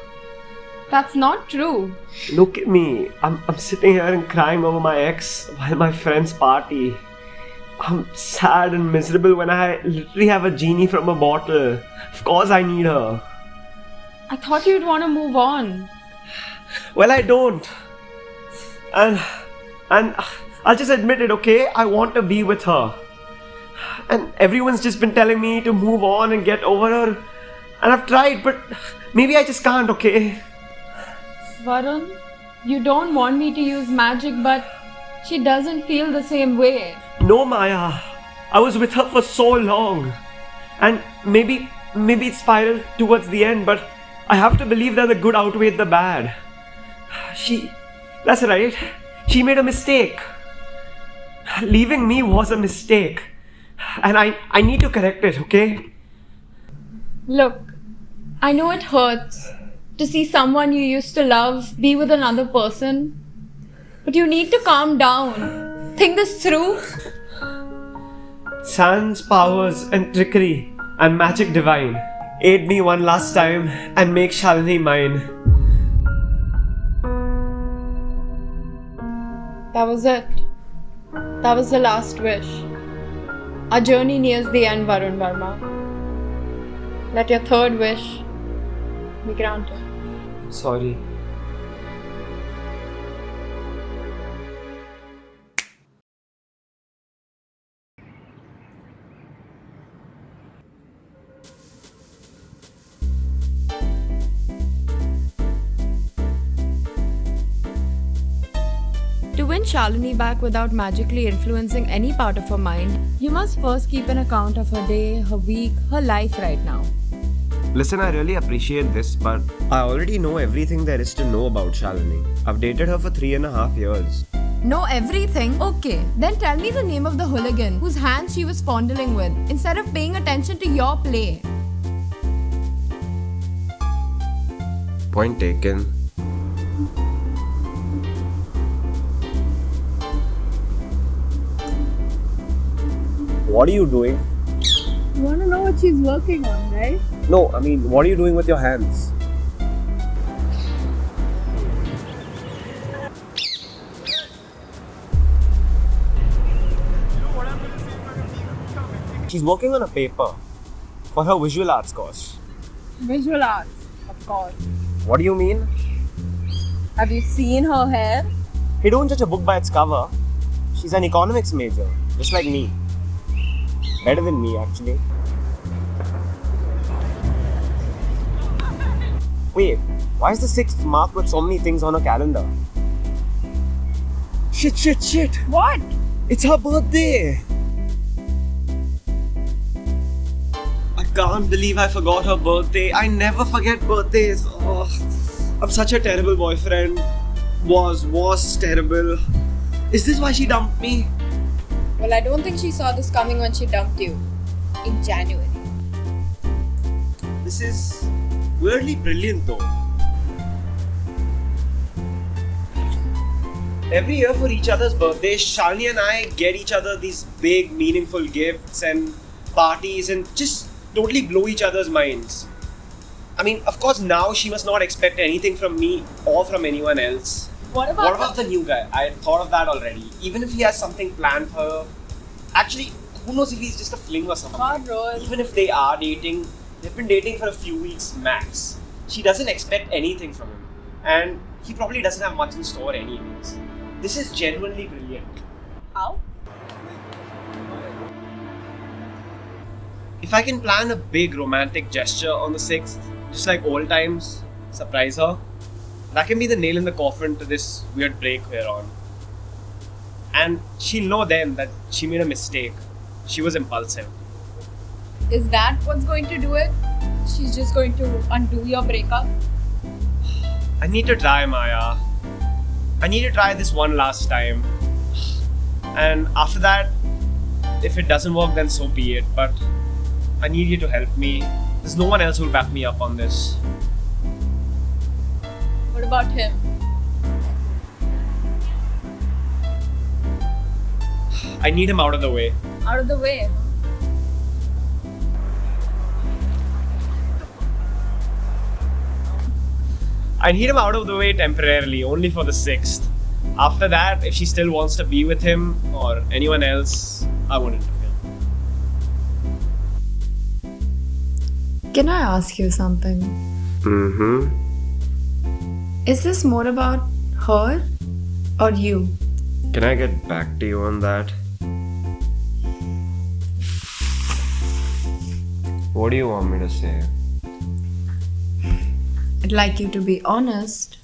That's not true. Look at me. I'm sitting here and crying over my ex while my friends party. I'm sad and miserable when I literally have a genie from a bottle. Of course I need her. I thought you'd want to move on. Well, I don't. And I'll just admit it, okay? I want to be with her. And everyone's just been telling me to move on and get over her. And I've tried, but maybe I just can't, okay? Varun, you don't want me to use magic, but she doesn't feel the same way. No, Maya. I was with her for so long. And maybe it spiraled towards the end, but I have to believe that the good outweighed the bad. That's right. She made a mistake. Leaving me was a mistake. And I need to correct it, okay? Look, I know it hurts to see someone you used to love be with another person. But you need to calm down. Think this through. Sans powers and trickery and magic divine. Aid me one last time and make Shalini mine. That was it. That was the last wish. Our journey nears the end, Varun Verma. Let your third wish be granted. Sorry. win Shalini back without magically influencing any part of her mind, you must first keep an account of her day, her week, her life right now. Listen, I really appreciate this, but I already know everything there is to know about Shalini. I've dated her for 3.5 years. Know everything? Okay, then tell me the name of the hooligan whose hands she was fondling with instead of paying attention to your play. Point taken. What are you doing? You wanna know what she's working on, right? No, I mean, what are you doing with your hands? She's working on a paper for her visual arts course. Visual arts, of course. What do you mean? Have you seen her hair? Hey, don't judge a book by its cover. She's an economics major, just like me. Better than me, actually. Wait, why is the 6th marked with so many things on her calendar? Shit. What? It's her birthday! I can't believe I forgot her birthday. I never forget birthdays. Oh, I'm such a terrible boyfriend. Was terrible. Is this why she dumped me? Well, I don't think she saw this coming when she dumped you. In January. This is weirdly brilliant though. Every year for each other's birthdays, Shalini and I get each other these big, meaningful gifts and parties and just totally blow each other's minds. I mean, of course, now she must not expect anything from me or from anyone else. What What about the new guy? I thought of that already. Even if he has something planned for her. Actually, who knows if he's just a fling or something. Even if they are dating, they've been dating for a few weeks max. She doesn't expect anything from him. And he probably doesn't have much in store anyways. This is genuinely brilliant. How? If I can plan a big romantic gesture on the 6th, just like old times, surprise her, that can be the nail in the coffin to this weird break we're on. And she'll know then that she made a mistake. She was impulsive. Is that what's going to do it? She's just going to undo your breakup? I need to try, Maya. I need to try this one last time. And after that, if it doesn't work, then so be it. But I need you to help me. There's no one else who'll back me up on this. What about him? I need him out of the way. Out of the way. I need him out of the way temporarily, only for the 6th. After that, if she still wants to be with him or anyone else, I won't interfere. Can I ask you something? Mm-hmm. Is this more about her or you? Can I get back to you on that? What do you want me to say? I'd like you to be honest.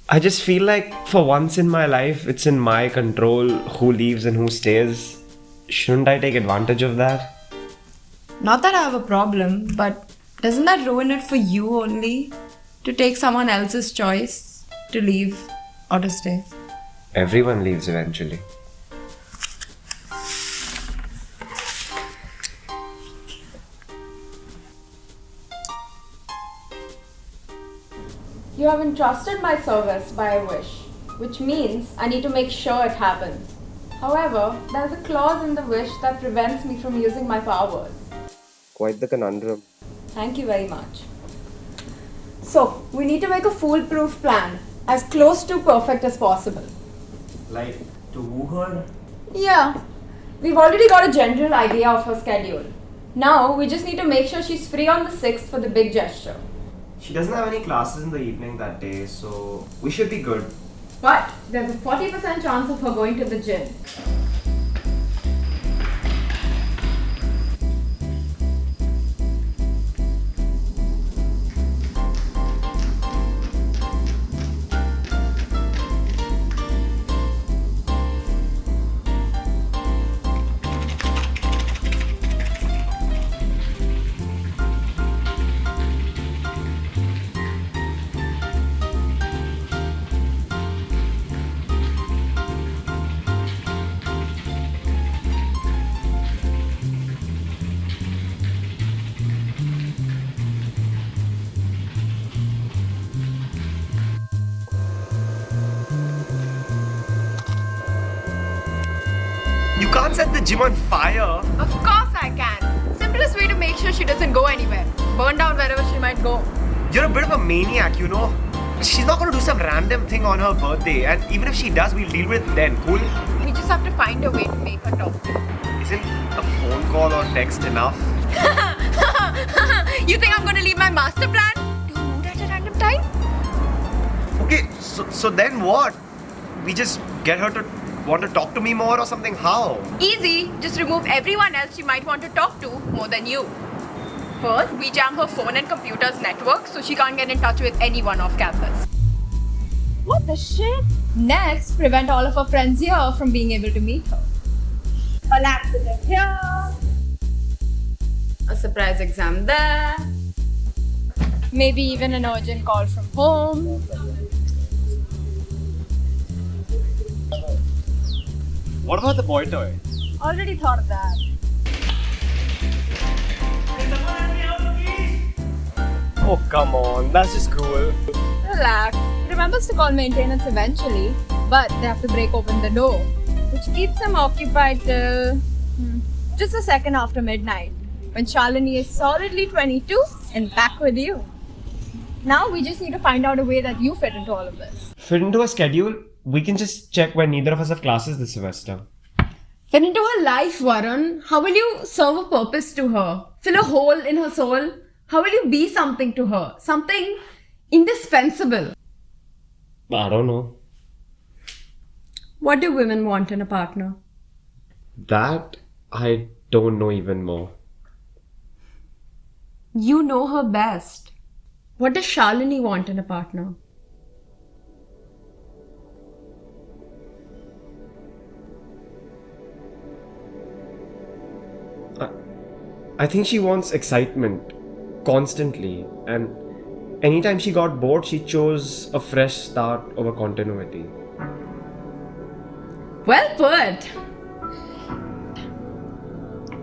I just feel like for once in my life, it's in my control who leaves and who stays. Shouldn't I take advantage of that? Not that I have a problem, but doesn't that ruin it for you only? To take someone else's choice to leave or to stay? Everyone leaves eventually. You have entrusted my service by a wish, which means I need to make sure it happens. However, there's a clause in the wish that prevents me from using my powers. Quite the conundrum. Thank you very much. So, we need to make a foolproof plan, as close to perfect as possible. Like, to woo her? Yeah, we've already got a general idea of her schedule. Now, we just need to make sure she's free on the 6th for the big gesture. She doesn't have any classes in the evening that day, so we should be good. But there's a 40% chance of her going to the gym. can't set the gym on fire. Of course I can. Simplest way to make sure she doesn't go anywhere. Burn down wherever she might go. You're a bit of a maniac, you know. She's not going to do some random thing on her birthday, and even if she does, we'll deal with it then, cool? We just have to find a way to make her talk to you. Isn't a phone call or text enough? You think I'm going to leave my master plan to a mood at a random time? Okay, so then what? We just get her to want to talk to me more or something? How? Easy. Just remove everyone else she might want to talk to more than you. First, we jam her phone and computer's network so she can't get in touch with anyone off campus. What the shit? Next, prevent all of her friends here from being able to meet her. An accident here. A surprise exam there. Maybe even an urgent call from home. What about the boy toy? Already thought of that. Oh, come on. That's just cruel. Relax. He remembers to call maintenance eventually, but they have to break open the door, which keeps him occupied till just a second after midnight, when Shalini is solidly 22 and back with you. Now we just need to find out a way that you fit into all of this. Fit into a schedule? We can just check when neither of us have classes this semester. Fit into her life, Varun. How will you serve a purpose to her? Fill a hole in her soul? How will you be something to her? Something indispensable? I don't know. What do women want in a partner? That I don't know even more. You know her best. What does Shalini want in a partner? I think she wants excitement constantly, and anytime she got bored, she chose a fresh start over continuity. Well put.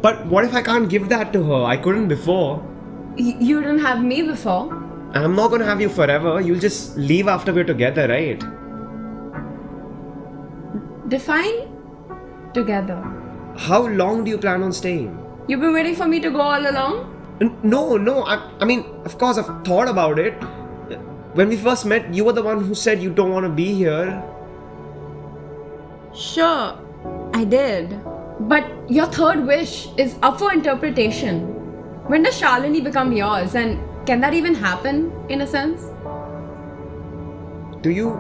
But what if I can't give that to her? I couldn't before. You didn't have me before. And I'm not gonna have you forever. You'll just leave after we're together, right? Define together. How long do you plan on staying? You've been waiting for me to go all along? No. I mean, of course, I've thought about it. When we first met, you were the one who said you don't want to be here. Sure, I did. But your third wish is up for interpretation. When does Shalini become yours? And can that even happen, in a sense? Do you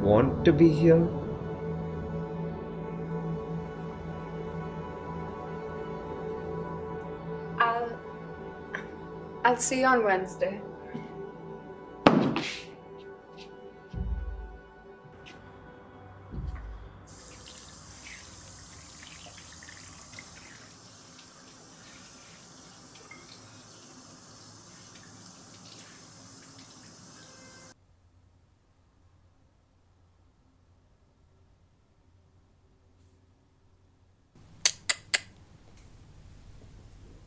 want to be here? I'll see you on Wednesday.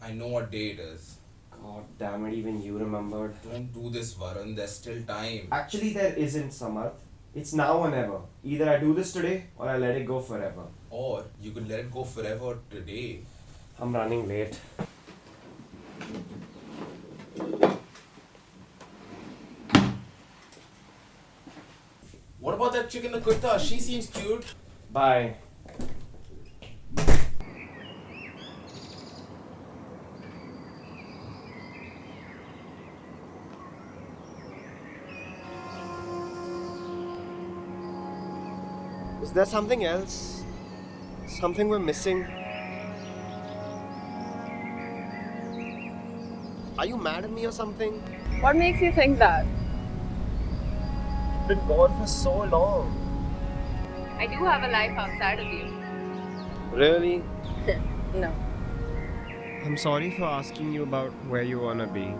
I know what day it is. God damn it, even you remembered. Don't do this, Varun. There's still time. Actually, there isn't, Samarth. It's now or never. Either I do this today or I let it go forever. Or you could let it go forever today. I'm running late. What about that chick in the kurta? She seems cute. Bye. Is there something else? Something we're missing? Are you mad at me or something? What makes you think that? You've been gone for so long. I do have a life outside of you. Really? No. I'm sorry for asking you about where you wanna be.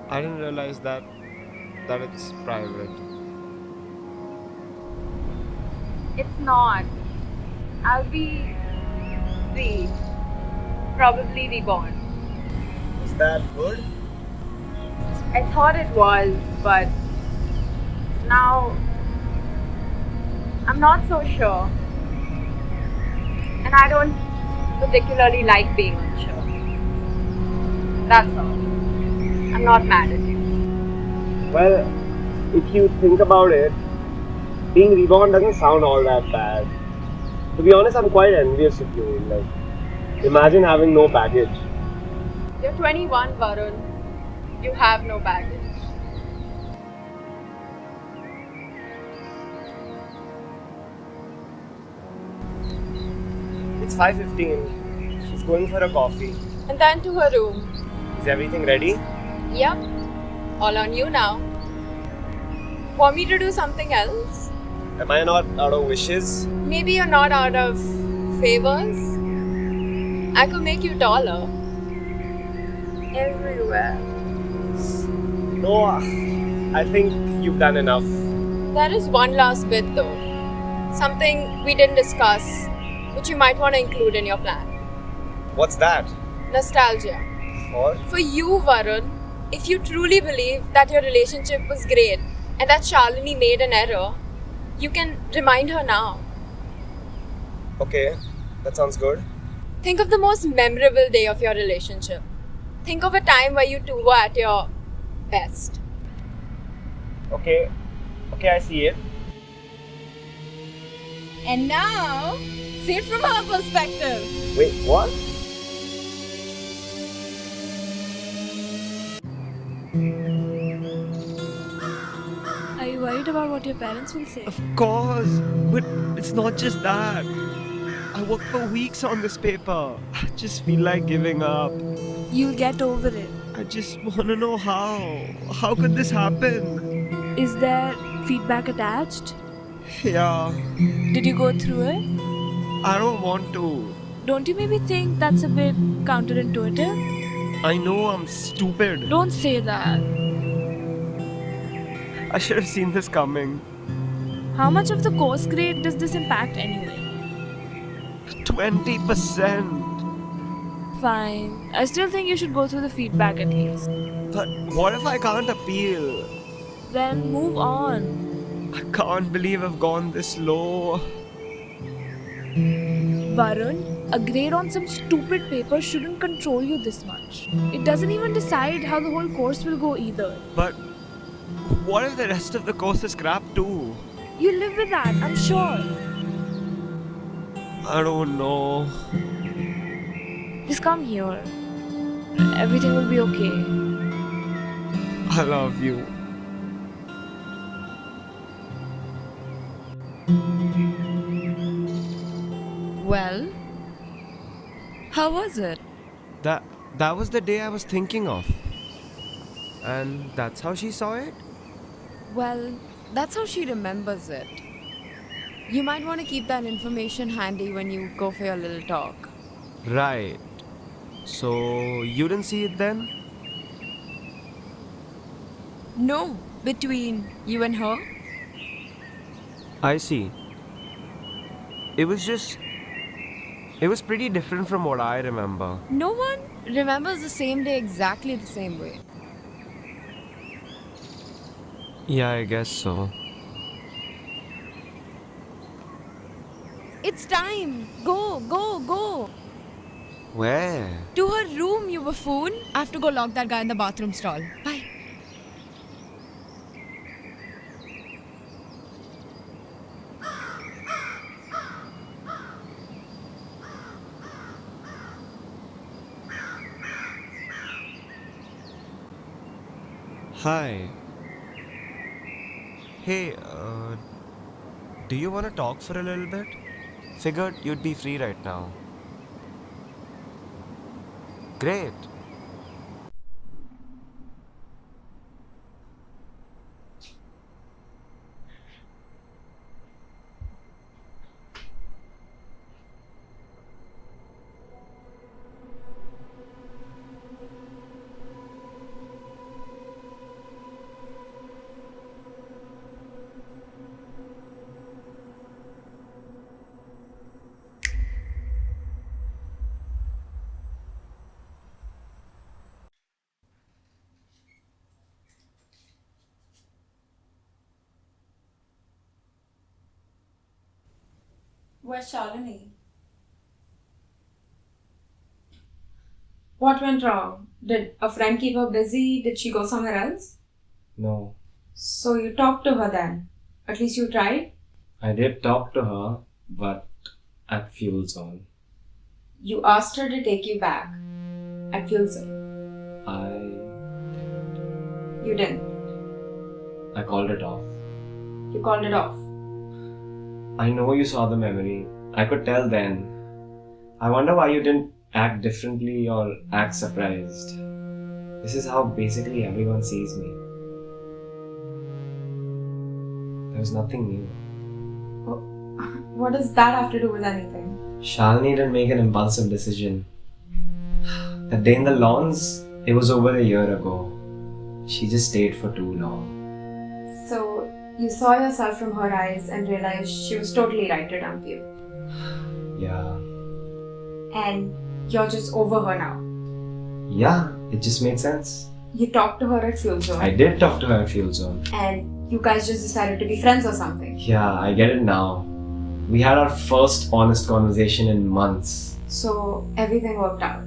I didn't realize that it's private. It's not. I'll be free. Probably reborn. Is that good? I thought it was, but now I'm not so sure. And I don't particularly like being unsure. That's all. I'm not mad at you. Well, if you think about it, being reborn doesn't sound all that bad. To be honest, I'm quite envious of you. Like, imagine having no baggage. You're 21, Varun. You have no baggage. It's 5:15. She's going for a coffee. And then to her room. Is everything ready? Yep. All on you now. Want me to do something else? Am I not out of wishes? Maybe you're not out of favors. I could make you taller. Everywhere. No, I think you've done enough. There is one last bit though. Something we didn't discuss, which you might want to include in your plan. What's that? Nostalgia. For you, Varun, if you truly believe that your relationship was great and that Shalini made an error, you can remind her now. Okay, that sounds good. Think of the most memorable day of your relationship. Think of a time where you two were at your best. Okay, I see it. And now, see it from her perspective. Wait, what? Are you worried about what your parents will say? Of course, but it's not just that. I worked for weeks on this paper. I just feel like giving up. You'll get over it. I just want to know how. How could this happen? Is there feedback attached? Yeah. Did you go through it? I don't want to. Don't you maybe think that's a bit counterintuitive? I know I'm stupid. Don't say that. I should have seen this coming. How much of the course grade does this impact anyway? 20%. Fine. I still think you should go through the feedback at least. But what if I can't appeal? Then move on. I can't believe I've gone this low. Varun, a grade on some stupid paper shouldn't control you this much. It doesn't even decide how the whole course will go either. But what if the rest of the course is crap too? You live with that, I'm sure. I don't know. Just come here. Everything will be okay. I love you. Well, how was it? That was the day I was thinking of. And that's how she saw it? Well, that's how she remembers it. You might want to keep that information handy when you go for your little talk. Right. So, you didn't see it then? No, between you and her? I see. It was pretty different from what I remember. No one remembers the same day exactly the same way. Yeah, I guess so. It's time! Go, go, go! Where? To her room, you buffoon! I have to go lock that guy in the bathroom stall. Bye. Hi. Hey, do you want to talk for a little bit? Figured you'd be free right now. Great. Where's Shalini? What went wrong? Did a friend keep her busy? Did she go somewhere else? No. So you talked to her then? At least you tried? I did talk to her, but at Fuel Zone. You asked her to take you back at Fuel Zone. You didn't. I called it off. You called it off. I know you saw the memory. I could tell then. I wonder why you didn't act differently or act surprised. This is how basically everyone sees me. There was nothing new. What does that have to do with anything? Shalini didn't make an impulsive decision. That day in the lawns, it was over a year ago. She just stayed for too long. So you saw yourself from her eyes and realized she was totally right to dump you. Yeah. And you're just over her now. Yeah, it just made sense. You talked to her at Fuel Zone. I did talk to her at Fuel Zone. And you guys just decided to be friends or something. Yeah, I get it now. We had our first honest conversation in months. So everything worked out.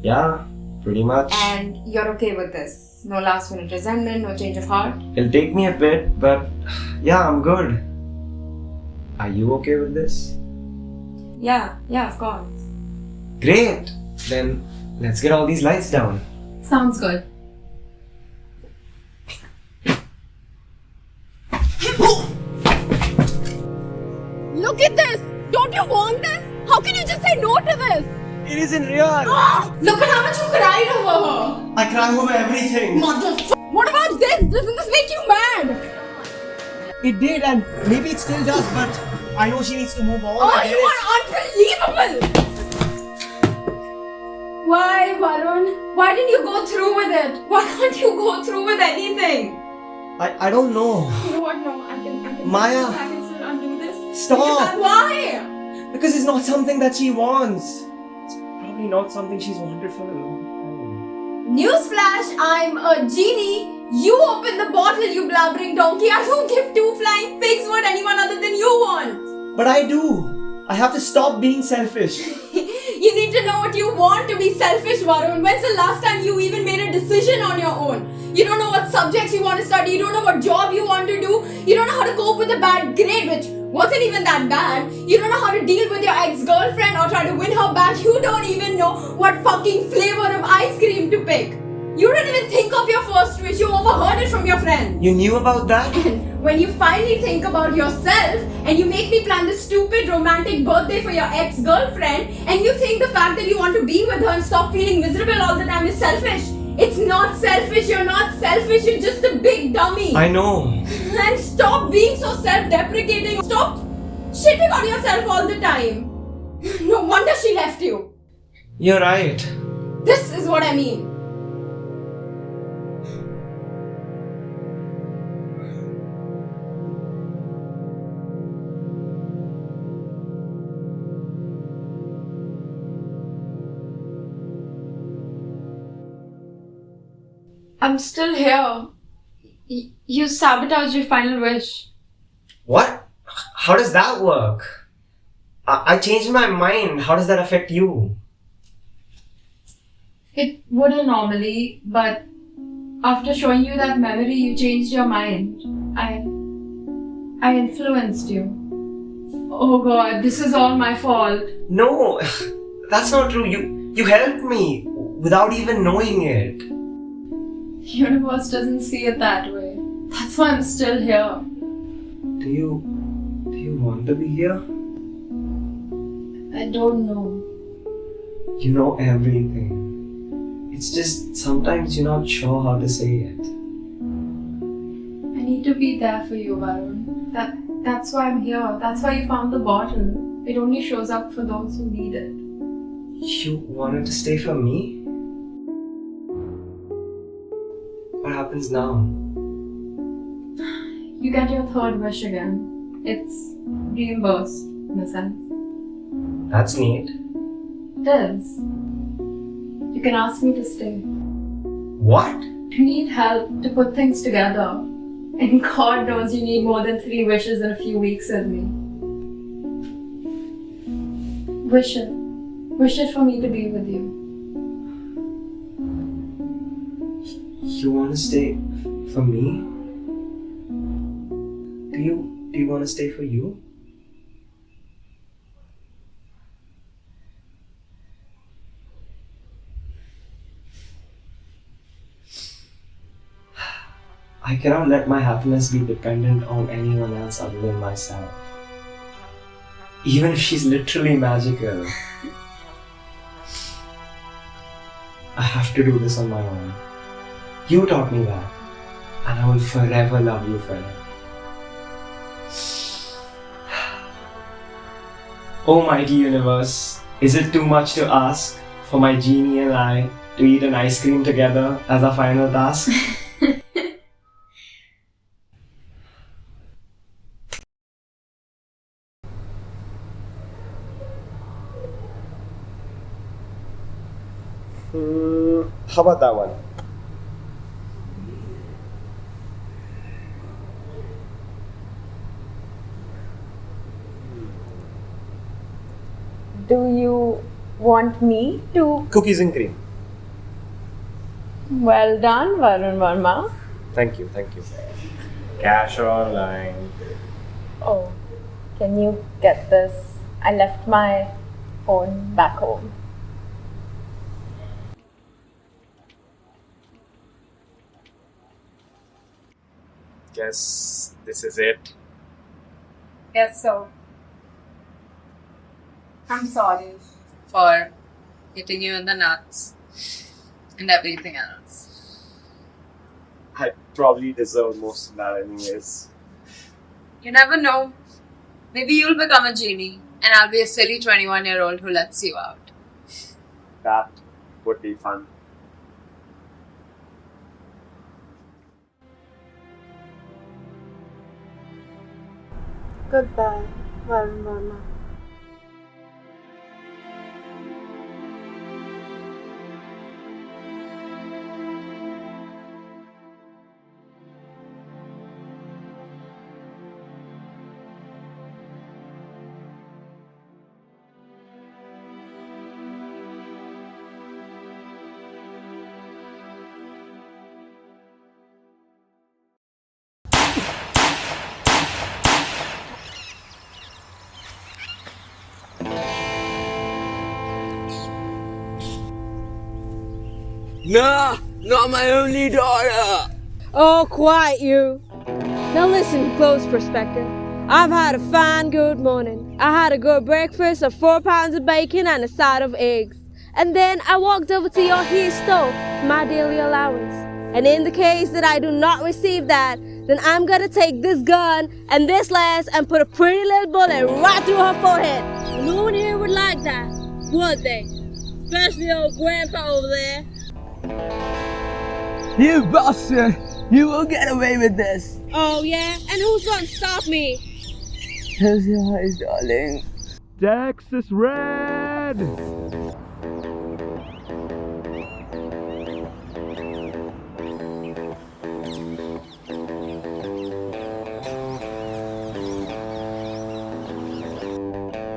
Yeah, pretty much. And you're okay with this? No last minute resentment, no change of heart? It'll take me a bit, but yeah, I'm good. Are you okay with this? Yeah, of course. Great! Then let's get all these lights down. Sounds good. Look at this! Don't you want this? How can you just say no to this? It isn't real! Look at how much you cried over her! I cry over everything! What about this? Doesn't this make you mad? It did, and maybe it still does, but I know she needs to move on. Oh, you are unbelievable! Why, Varun? Why didn't you go through with it? Why can't you go through with anything? I don't know. You know what? No, I can Maya. I can still undo this. Stop! Why? Because it's not something that she wants. It's probably not something she's wanted for a long time. Newsflash, I'm a genie. You open the bottle, you blabbering donkey. I don't give two flying pigs what anyone other than you want. But I do. I have to stop being selfish. You need to know what you want to be selfish, Varun. When's the last time you even made a decision on your own? You don't know what subjects you want to study. You don't know what job you want to do. You don't know how to cope with a bad grade, which wasn't even that bad. You don't know how to deal with your ex-girlfriend or try to win her back. You don't even know what fucking flavor of ice cream to pick. You don't even think of your first wish. You overheard it from your friend. You knew about that? When you finally think about yourself and you make me plan this stupid romantic birthday for your ex-girlfriend and you think the fact that you want to be with her and stop feeling miserable all the time is selfish. It's not selfish. You're not selfish. You're just a big dummy. I know. And stop being so self-deprecating. Stop shitting on yourself all the time. No wonder she left you. You're right. This is what I mean. I'm still here. You sabotaged your final wish. What? How does that work? I changed my mind. How does that affect you? It wouldn't normally, but after showing you that memory, you changed your mind. I influenced you. Oh God, this is all my fault. No, that's not true. You helped me without even knowing it. The universe doesn't see it that way. That's why I'm still here. Do you want to be here? I don't know. You know everything. It's just sometimes you're not sure how to say it. I need to be there for you, Varun. That's why I'm here. That's why you found the bottle. It only shows up for those who need it. You wanted to stay for me? What happens now? You get your third wish again. It's reimbursed, in a sense. That's neat. It is. You can ask me to stay. What? You need help to put things together. And God knows you need more than 3 wishes in a few weeks with me. Wish it. Wish it for me to be with you. You want to stay for me? Do you want to stay for you? I cannot let my happiness be dependent on anyone else other than myself. Even if she's literally magical. I have to do this on my own. You taught me that, and I will forever love you for it. Oh mighty universe, is it too much to ask for my genie and I to eat an ice cream together as our final task? How about that one? Do you want me to? Cookies and cream. Well done, Varun Verma. Thank you. Cash or online? Oh, can you get this? I left my phone back home. Guess this is it. Yes, so. I'm sorry for hitting you in the nuts and everything else. I probably deserve most of that anyways. You never know. Maybe you'll become a genie and I'll be a silly 21-year-old who lets you out. That would be fun. Goodbye, Varun Verma. Nah, not my only daughter. Oh, quiet you. Now listen, close perspective. I've had a fine good morning. I had a good breakfast of 4 pounds of bacon and a side of eggs. And then I walked over to your here stove for my daily allowance. And in the case that I do not receive that, then I'm gonna take this gun and this lass and put a pretty little bullet right through her forehead. No one here would like that, would they? Especially old grandpa over there. You bastard! You will get away with this. Oh yeah? And who's gonna stop me? Close your eyes, darling. Texas Red!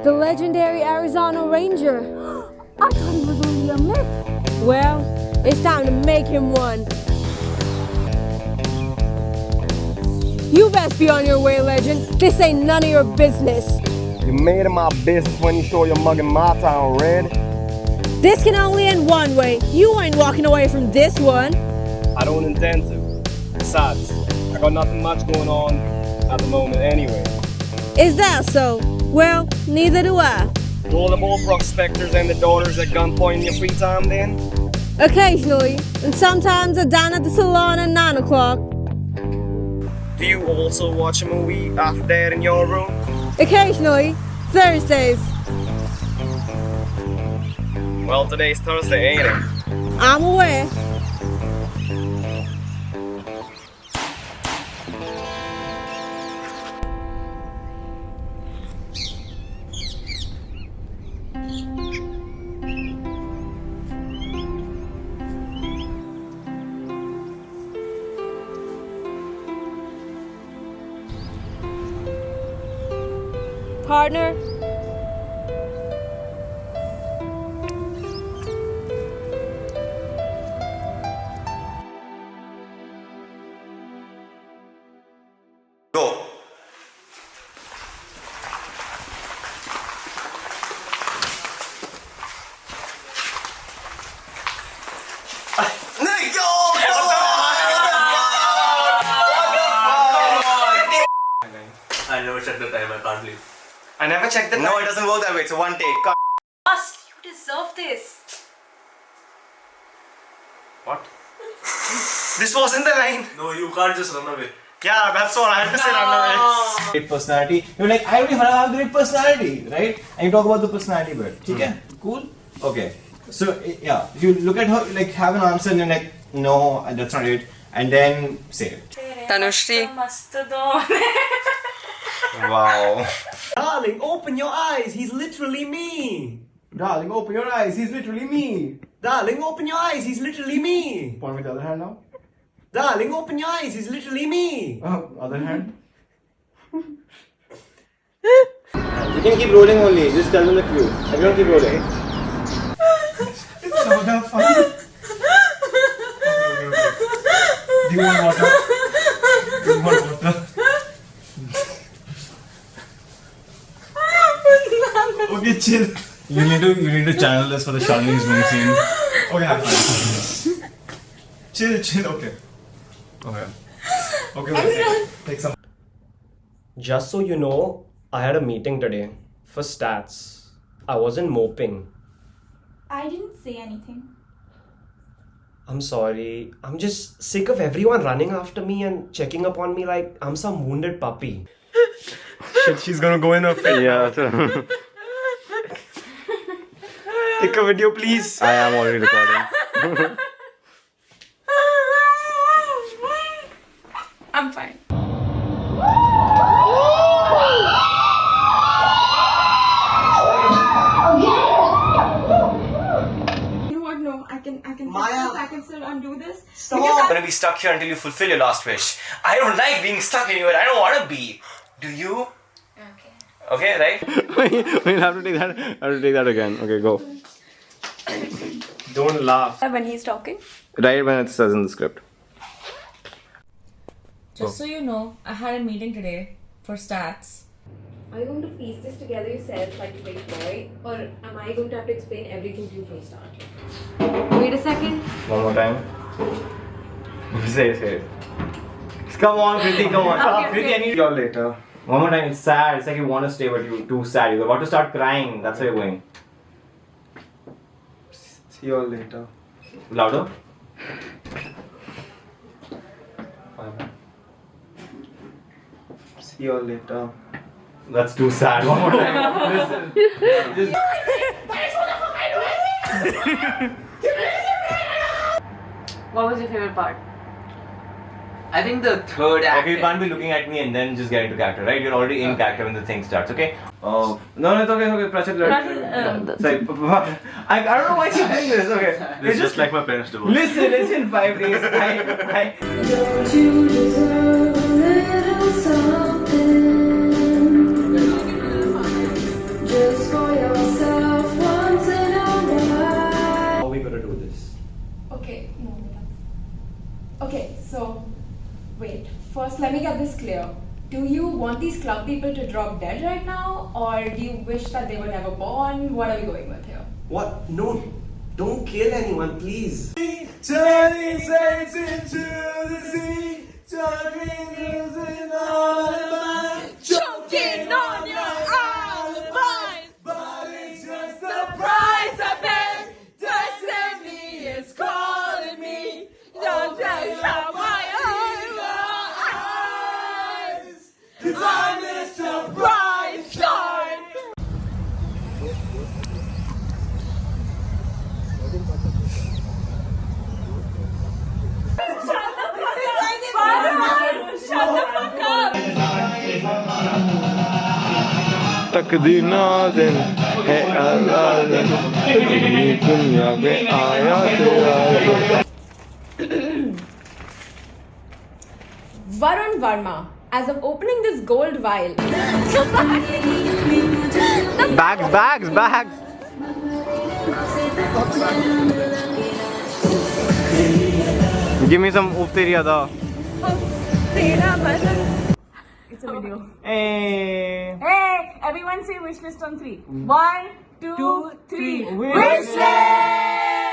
The legendary Arizona Ranger. I thought he was only a myth. Well, it's time to make him one. You best be on your way, legend. This ain't none of your business. You made it my business when you show your mug in my town, Red. This can only end one way. You ain't walking away from this one. I don't intend to. Besides, I got nothing much going on at the moment anyway. Is that so? Well, neither do I. Do all the more prospectors and the daughters at gunpoint in your free time then? Occasionally, and sometimes I dine at the salon at 9 o'clock. Do you also watch a movie after that in your room? Occasionally, Thursdays. Well, today's Thursday, ain't it? I'm aware. Partner. hardly. I never checked the time. No, it doesn't work that way. It's a one take. Boss, you deserve this. What? This wasn't the line. No, you can't just run away. Yeah, that's what I had to say. Run away. Great personality. You're like, I don't even have a great personality, right? And you talk about the personality bit. Okay? Cool? Okay. So, yeah, you look at her, like, have an answer and you're like, no, that's not it. And then say it. Tanushri. Wow. Darling, open your eyes. He's literally me. Darling, open your eyes. He's literally me. Darling, open your eyes. He's literally me. Point with the other hand now. Darling, open your eyes. He's literally me. Other hand. You can keep rolling only. Just tell them the clue. Everyone keep rolling. It's so damn funny. Do you want water? Do you want water? Okay, chill. You need to channel this for the Shalini's room scene. Okay, have fun. Chill. Okay. Take some. Just so you know, I had a meeting today for stats. I wasn't moping. I didn't say anything. I'm sorry. I'm just sick of everyone running after me and checking up on me like I'm some wounded puppy. Shit, she's gonna go in her face. Yeah. Take a video, please. I am already recording. I'm fine. You know what? No, I can fix Maya. this. I can still undo this. Stop. I'm gonna be stuck here until you fulfill your last wish. I don't like being stuck anywhere. I don't wanna be. Do you? Okay, right? We'll have to take that. I have to take that again. Okay, go. Don't laugh. When he's talking? Right when it says in the script. Just so you know, I had a meeting today for stats. Are you going to piece this together yourself like a big boy? Or am I going to have to explain everything to you from the start? Wait a second. One more time. Say it. Come on, Kriti, come on. Kriti, I need you all later. One more time, it's sad. It's like you want to stay, but you're too sad. You're about to start crying. That's why you're going. See you all later. Louder. See you all later. That's too sad. One more time. Listen. Just... What was your favorite part? I think the third act. Okay, you can't be looking at me and then just get into character, right? You're already in character when the thing starts, okay? Oh, no, it's okay, Prachit. I don't know why she's doing this, okay? It's just like my parents' divorce. Listen, it's in 5 days. Don't you deserve a little something? Just for yourself once in a while. How are we gonna do this? Okay, no. Okay, so wait. First, let me get this clear. Do you want these club people to drop dead right now, or do you wish that they were never born? What are we going with here? What? No, don't kill anyone, please. Turning saints into the sea, talking losing all the choking on your alibis. But it's just the price I pay. Destiny is calling me. Don't take out my eyes, 'cause I'm Mr. Brightside. Shut the fuck up! तकदीर नाज़िन है अज़ाज़िन ये दुनिया में आया तेरा Varun Verma, as of opening this gold vial. Bags. Give me some oof teri ada. It's a video. Hey, everyone say Wishlist on 3. 1, 2, 3. Wishlist!